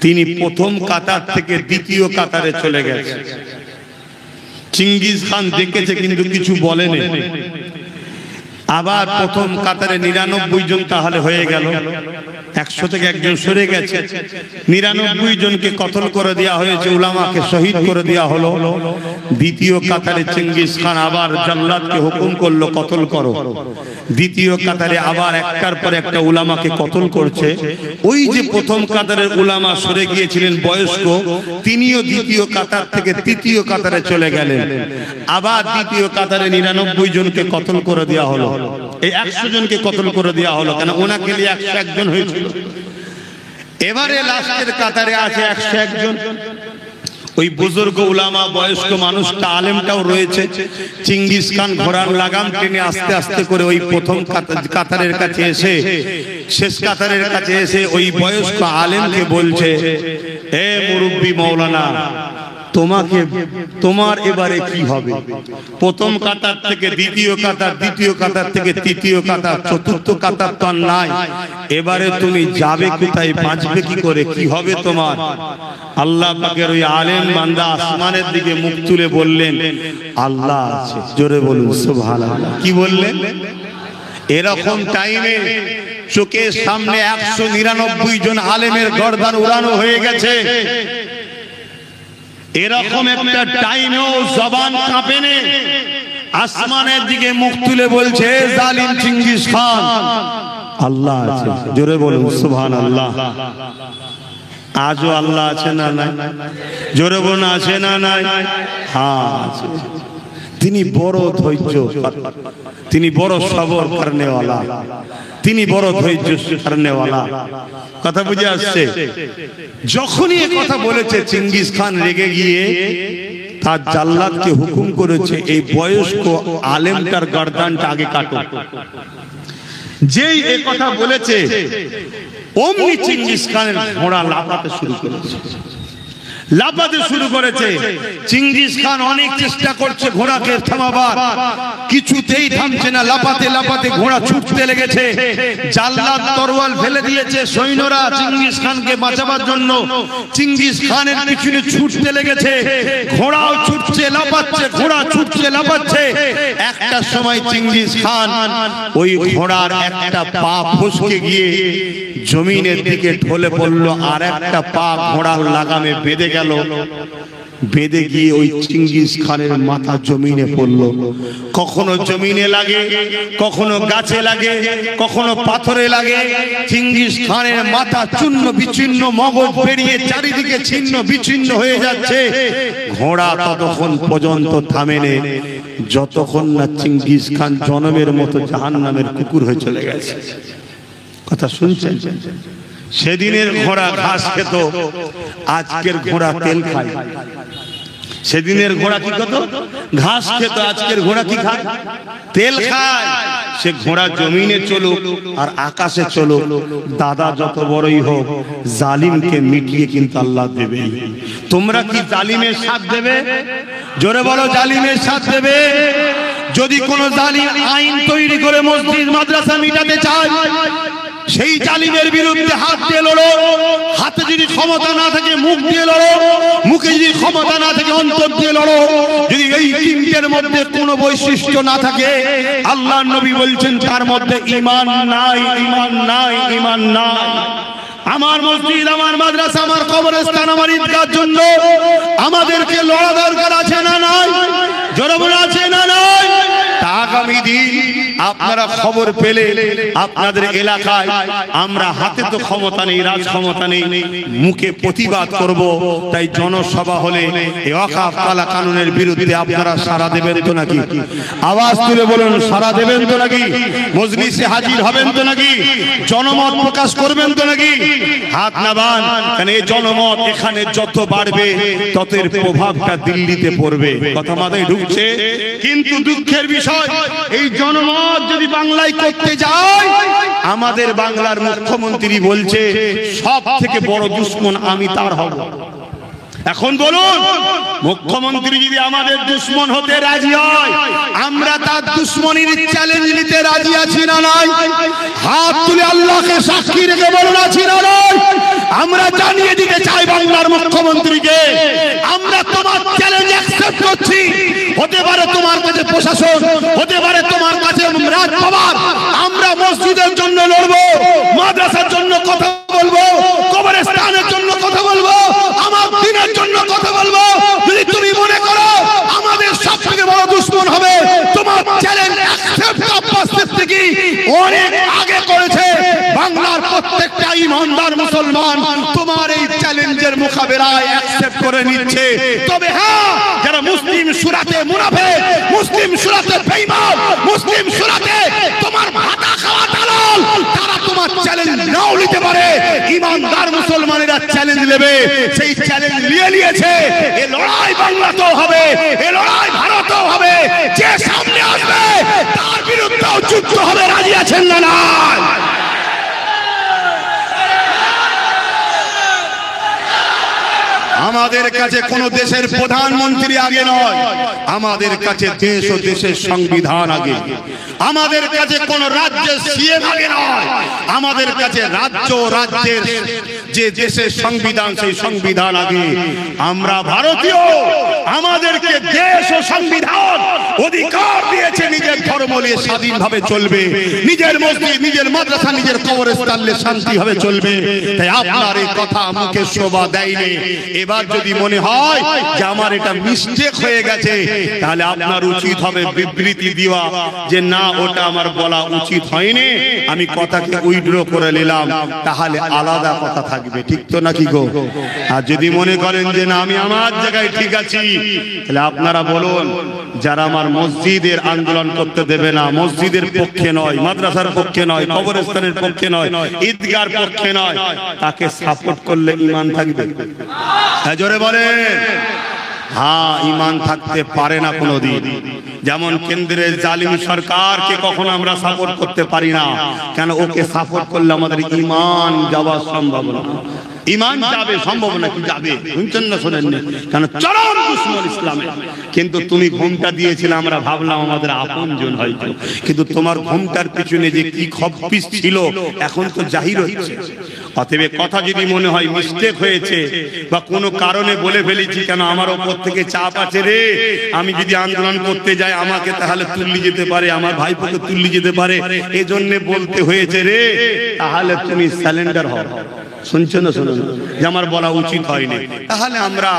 তিনি প্রথম কাতার থেকে দ্বিতীয় কাতারে চলে গেছে। চেঙ্গিস খান দেখেছে কিন্তু কিছু বলেনি। আবার প্রথম কাতারে 99 জন তাহলে হয়ে গেল, 100 থেকে একজন সরে গেছে। 99 জনকে কতল করে দেওয়া হয়েছে, উলামাকে শহীদ করে দেওয়া হলো। দ্বিতীয় কাতারে চেঙ্গিস খান আবার জাল্লাদকে হুকুম করলো কতল করো। দ্বিতীয় কাতারে আবার একটার পর একটা উলামাকে কতল করছে। ওই যে প্রথম কাতারের উলামা সরে গিয়েছিলেন বয়স্ক, তিনিও দ্বিতীয় কাতার থেকে তৃতীয় কাতারে চলে গেলেন। আবার দ্বিতীয় কাতারে 99 জনকে কতল করে দেওয়া হলো। এই 100 জনকে কতল করে দেওয়া হলো, কেন ওনাকে নিয়ে 101 জন হয়েছিল। এবারে লাস্টের কাতারে আছে 101 জন। ওই বুজুর্গ উলামা বয়স্ক মানুষটা আলেমটাও রয়েছে। চেঙ্গিস খান ঘোড়ার লাগাম টেনে আস্তে আস্তে করে ওই প্রথম কাতারের কাছে এসে, শেষ কাতারের কাছে এসে ওই বয়স্ক আলেমকে বলছে, হে মুরব্বি মাওলানা, তোমার এবারে কি হবে? প্রথম কাতার থেকে দ্বিতীয় কাতার, দ্বিতীয় কাতার থেকে তৃতীয় কাতার, চতুর্থ কাতার তো আর নাই। এবারে তুমি যাবে কোথায়, বাঁচবে কি করে, কি হবে তোমার? আল্লাহ পাকের ওই আলেম বান্দা আসমানের দিকে মুখ তুলে বললেন, আল্লাহ আছে। জোরে বলুন সুবহানাল্লাহ। কি বললেন? এরকম টাইমে চোখের সামনে 199 জন আলেমের গর্দান উড়ানো হয়ে গেছে। এরকম একটা টাইমেও জবান কাঁপেনি, আসমানের দিকে মুখ তুলে বলছে, জালিম চেঙ্গিস খান, আল্লাহ আছে। জোরে বলুন সুবহানাল্লাহ। আজও আল্লাহ আছে না নাই? জোরে বলুন আছে না নাই? হ্যাঁ আছে। তিনি বড় ধৈর্য, তিনি বড় সবর করনেওয়ালা, তিনি বড় ধৈর্য করনেওয়ালা। কথা বুঝে আসছে? যখনই এই কথা বলেছে চেঙ্গিস খান রেগে গিয়ে তার জাল্লাদকে হুকুম করেছে, এই বয়স্ক আলেমটার গর্দানটা আগে কাটো। যেই এই কথা বলেছে অমনি চেঙ্গিস খানের ঘোড়া লাফাতে শুরু করেছে, লাফাতে শুরু করেছে। চেঙ্গিস খান অনেক চেষ্টা করছে ঘোড়াকে থামাবার, কিছুতেই থামছে না। লাফাতে লাফাতে ঘোড়া ছুটতে লেগেছে। জাল্লাদ তরোয়াল ফেলে দিয়েছে, সৈন্যরা চেঙ্গিস খানকে বাঁচাবার জন্য চেঙ্গিস খানের পিছনে ছুটতে লেগেছে। ঘোড়াও ছুটছে লাফাচ্ছে, ঘোড়া ছুটছে লাফাচ্ছে। একটা সময় চেঙ্গিস খান ওই ঘোড়ার একটা পা ফসকে গিয়ে জমিনের দিকে ঢলে পড়লো, আর একটা পা ঘোড়ার লাগামে বেঁধে গেল। বেঁধে গিয়ে ওই চেঙ্গিস খানের মাথা জমিনে পড়লো। কখনো জমিনে লাগে, কখনো গাছে লাগে, কখনো পাথরে লাগে। চেঙ্গিস খানের মাথা চূর্ণ বিচ্ছিন্ন, মগজ বেরিয়ে চারিদিকে ছিন্ন বিচ্ছিন্ন হয়ে যাচ্ছে। ঘোড়া ততক্ষণ পর্যন্ত থামেনি যতক্ষণ না চেঙ্গিস খান জনমের মতো জাহান্নামের কুকুর হয়ে চলে গেছে। কথা শুনছেন? সেদিনের ঘোড়া ঘাস খেত, আজকের ঘোড়া তেল খায়। সেদিনের ঘোড়া কি খেত? ঘাস খেত, আজকের ঘোড়া কি খায়? তেল খায়। সে ঘোড়া জমিনে চলুক আর আকাশে চলুক, দাদা যত বড়ই হোক, জালিমকে মিটিয়ে কিন্তু আল্লাহ দেবে। তোমরা কি জালিমের সাথ দেবে? জোরে বলো, জালিমের সাথ দেবে? যদি কোন জালিম আইন তৈরি করে মসজিদ মাদ্রাসা মিটাতে চায়, সেই জালিমের বিরুদ্ধে হাত দিয়ে লড়ো। হাতে যদি ক্ষমতা না থাকে মুখ দিয়ে লড়ো, মুখে যদি ক্ষমতা না থাকে অন্তর দিয়ে লড়ো। যদি এই তিনটের মধ্যে কোনো বৈশিষ্ট্য না থাকে, আল্লাহর নবী বলছেন তার মধ্যে ঈমান নাই, ঈমান নাই, ঈমান নাই। আমার মসজিদ, আমার মাদ্রাসা, আমার কবরস্থান, আমার ঈদগাহর জন্য আমাদেরকে লড়া দরকার আছে না নাই? জোরে বলে আছে না নাই? আগামী দিন আপনারা খবর পেলে আপনাদের এলাকায় আমরা হাতে তো ক্ষমতা নেই, রাজ ক্ষমতা নেই, মুখে প্রতিবাদ করব। তাই জনসভা হলে এই ওয়াকফ কালা কানুনের বিরুদ্ধে আপনারা সাড়া দেবেন তো নাকি? আওয়াজ তুলে বলুন, সাড়া দেবেন তো নাকি? মজলিসে হাজির হবেন তো নাকি? জনমত প্রকাশ করবেন তো নাকি? হাত নামান, কারণ এই জনমত এখানে যত বাড়বে তত এর প্রভাবটা দিল্লিতে পড়বে। কথা মাথায় ঢুকছে? কিন্তু দুঃখের বিষয়, এই জনমত যদি বাংলায় করতে যায়, আমাদের বাংলার মুখ্যমন্ত্রী বলছে সব থেকে বড় দুশমন আমি তার হব। এখন বলুন, মুখ্যমন্ত্রী যদি আমাদের দুশমন হতে রাজি হয়, আমরা তার দুশমনির চ্যালেঞ্জ নিতে রাজি আছি না নাই? হাত তুলে আল্লাহকে সাক্ষী রেখে বলুন আছি না নাই? আমরা জানিয়ে দিতে চাই বাংলার মুখ্যমন্ত্রীকে, আমরা তোমার চ্যালেঞ্জ অ্যাকসেপ্ট করছি। হতে পারে তোমার কাছে প্রশাসন, হতে পারে তোমার কাছে রাজপাবার, আমরা মসজিদের জন্য লড়বো, মাদ্রাসার জন্য কথা বলবো, কবরস্থানের জন্য কথা বলবো, আমার দিনের জন্য কথা বলবো। যদি তুমি মনে করো আমাদের সবথেকে বড় দুশমন হবে, তোমার চ্যালেঞ্জ অ্যাকসেপ্ট আব্বাস সিদ্দিকী অনেক আগে করেছে। বাংলার প্রত্যেকটা ইমানদার মুসলমান তোমার এই চ্যালেঞ্জের মোকাবেলায় অ্যাকসেপ্ট করে নিচ্ছে। তবে হ্যাঁ, যারা মুসলিম সুরাতে মুনাফিক, মুসলিম সুরাতে বেঈমান, মুসলিম সুরাতে তোমার ভাতা খাওয়া দালাল, তারা তোমার চ্যালেঞ্জ নাও নিতে পারে। ইমানদার মুসলমানেরা চ্যালেঞ্জ নেবে, সেই চ্যালেঞ্জ নিয়েছে। এই লড়াই বাংলাতেও হবে, এই লড়াই ভারতেও হবে। যে সামনে আসবে তার বিরুদ্ধেও যুদ্ধ হবে। রাজি আছেন না নাই? আমাদের কাছে কোন দেশের প্রধানমন্ত্রী আগে নয়, আমাদের কাছে দেশ ও দেশের সংবিধান আগে। আমাদের কাছে কোন রাজ্যের সিএম আগে নয়, আমাদের কাছে রাজ্য রাজ্যের যে দেশের সংবিধান সেই সংবিধান আগে। আমরা ভারতীয়, আমাদেরকে দেশ ও সংবিধান অধিকার দিয়েছে নিজের ধর্ম নিয়ে স্বাধীনভাবে চলবে, নিজের মসজিদ, নিজের মাদ্রাসা, নিজের কবরস্থান নিয়ে শান্তিভাবে চলবে। তাই আপনার এই কথা আমাকে শোভা দেয়নি। এবার যদি মনে হয় যে আমার এটা মিস্টেক হয়ে গেছে, তাহলে আপনার উচিত হবে বিবৃতি দেওয়া যে না, ওটা আমার বলা উচিত হয়নি, আমি কথাকে উইথড্র করে নিলাম, তাহলে আলাদা কথা থাকবে। ঠিক তো নাকি গো? আর যদি মনে করেন যে না, আমি আমার জায়গায় ঠিক আছি, তাহলে আপনারা বলুন, যারা আমার মসজিদের আন্দোলন করতে দেবে না, মসজিদের পক্ষে নয়, মাদ্রাসার পক্ষে নয়, কবরস্থানের পক্ষে নয়, ঈদগার পক্ষে নয়, তাকে সাপোর্ট করলে ঈমান থাকবে? জোরে বলেন। হ্যাঁ, ঈমান থাকতে পারে না কোনোদিন। যেমন কেন্দ্রের জালিম সরকারকে কখনো আমরা সাপোর্ট করতে পারি না, কেন? ওকে সাপোর্ট করলে আমাদের ঈমান যাওয়া সম্ভব না। ঈমান যাবে, সম্ভব নাকি যাবে? শুনছেন না? শোনেন না? কেন? চরম দুশমন ইসলামে। কিন্তু তুমি ঘুমটা দিয়েছিলে, আমরা ভাবলাম আমাদের আপনজন হয়তো, কিন্তু তোমার ঘুমটার পিছনে যে কি খপ্পিস ছিল এখন তো জাহির হচ্ছে। অতএব কথা যদি মনে হয় মিস্টেক হয়েছে বা কোনো কারণে বলে ফেলেছি, কেন আমার ওপর থেকে চাপ আছে রে, আমি যদি আন্দোলন করতে যাই আমাকে তাহলে তুললি যেতে পারে, আমার ভাইপোকে তুললি যেতে পারে, এজন্য বলতে হয়েছে রে, তাহলে তুমি স্যালেন্ডার হও। শুনছো না? শুনুন, যে আমার বলা উচিত হয়নি, তাহলে আমরা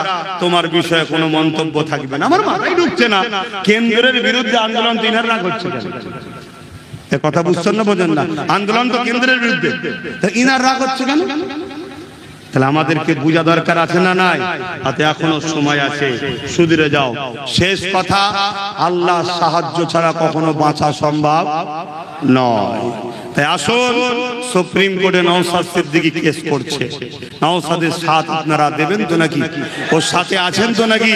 তোমার বিষয়ে কোনো মন্তব্য থাকবে না। আমার মাথায় ঢুকছে না, কেন্দ্রের বিরুদ্ধে আন্দোলন তিনারা করছে কেন? কথা বুঝছেন না? বোঝেন না? আন্দোলন তো কেন্দ্রের বিরুদ্ধে, ইনার রাগ হচ্ছে কেন? তাহলে আমাদেরকে বোঝা দরকার আছে না নাই? হাতে এখনো সময় আছে, সুধরে যাও। শেষ কথা, আল্লাহ সাহায্য ছাড়া কখনো বাঁচা সম্ভব নয়। তাই আসুন, সুপ্রিম কোর্টে নওশাদ সিদ্দিকী কেস করছে, নওশাদের সাথ আপনারা দেবেন তো নাকি? ওর সাথে আছেন তো নাকি?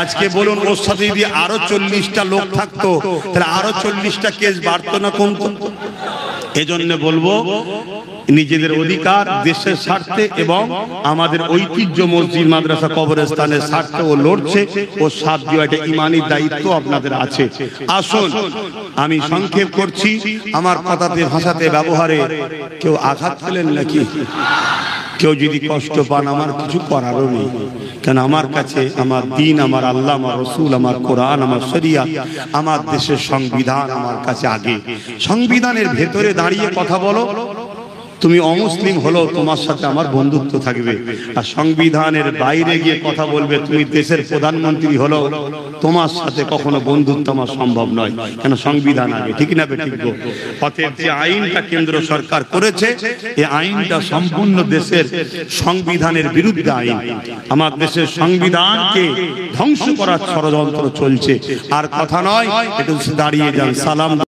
আজকে বলুন, ওর সাথে যদি আরো 40টা লোক থাকতো, তাহলে আরো 40টা কেস বাড়তো না কমতো? এজন্য বলবো, নিজেদের অধিকার দেশের স্বার্থে এবং আমাদের ঐতিহ্য মসজিদ, মাদ্রাসা, কবরস্থানের স্বার্থে ও লড়ছে। ও সাথ দেওয়া এটা ইমানি দায়িত্ব আপনাদের আছে। আসুন, আমি সংক্ষেপ করছি, আমার কথাতে, ভাষাতে, ব্যবহারে কেউ আঘাত পেলেন নাকি? কেউ যদি কষ্ট পান, আমার কিছু করারও নেই, কেন আমার কাছে আমার দিন, আমার আল্লাহ, আমার রসুল, আমার কোরআন, আমার শরিয়াত, আমার দেশের সংবিধান আমার কাছে আগে। সংবিধানের ভেতরে দাঁড়িয়ে কথা বলো, তুমি অমুসলিম হলো, তোমার সাথে আমার বন্ধুত্ব থাকবে। আর সংবিধানের বাইরে গিয়ে কথা বলবে, তুমি দেশের প্রধানমন্ত্রী হলো, তোমার সাথে কখনো বন্ধুত্ব আমার সম্ভব নয়, কেন? সংবিধান আগে। ঠিক না বেঠিক? অতএব যে আইনটা কেন্দ্র সরকার করেছে, এই আইনটা সম্পূর্ণ দেশের সংবিধানের বিরুদ্ধে আইন। আমার দেশের সংবিধানকে ধ্বংস করার ষড়যন্ত্র চলছে। আর কথা নয়, একটু দাঁড়িয়ে যান, সালাম।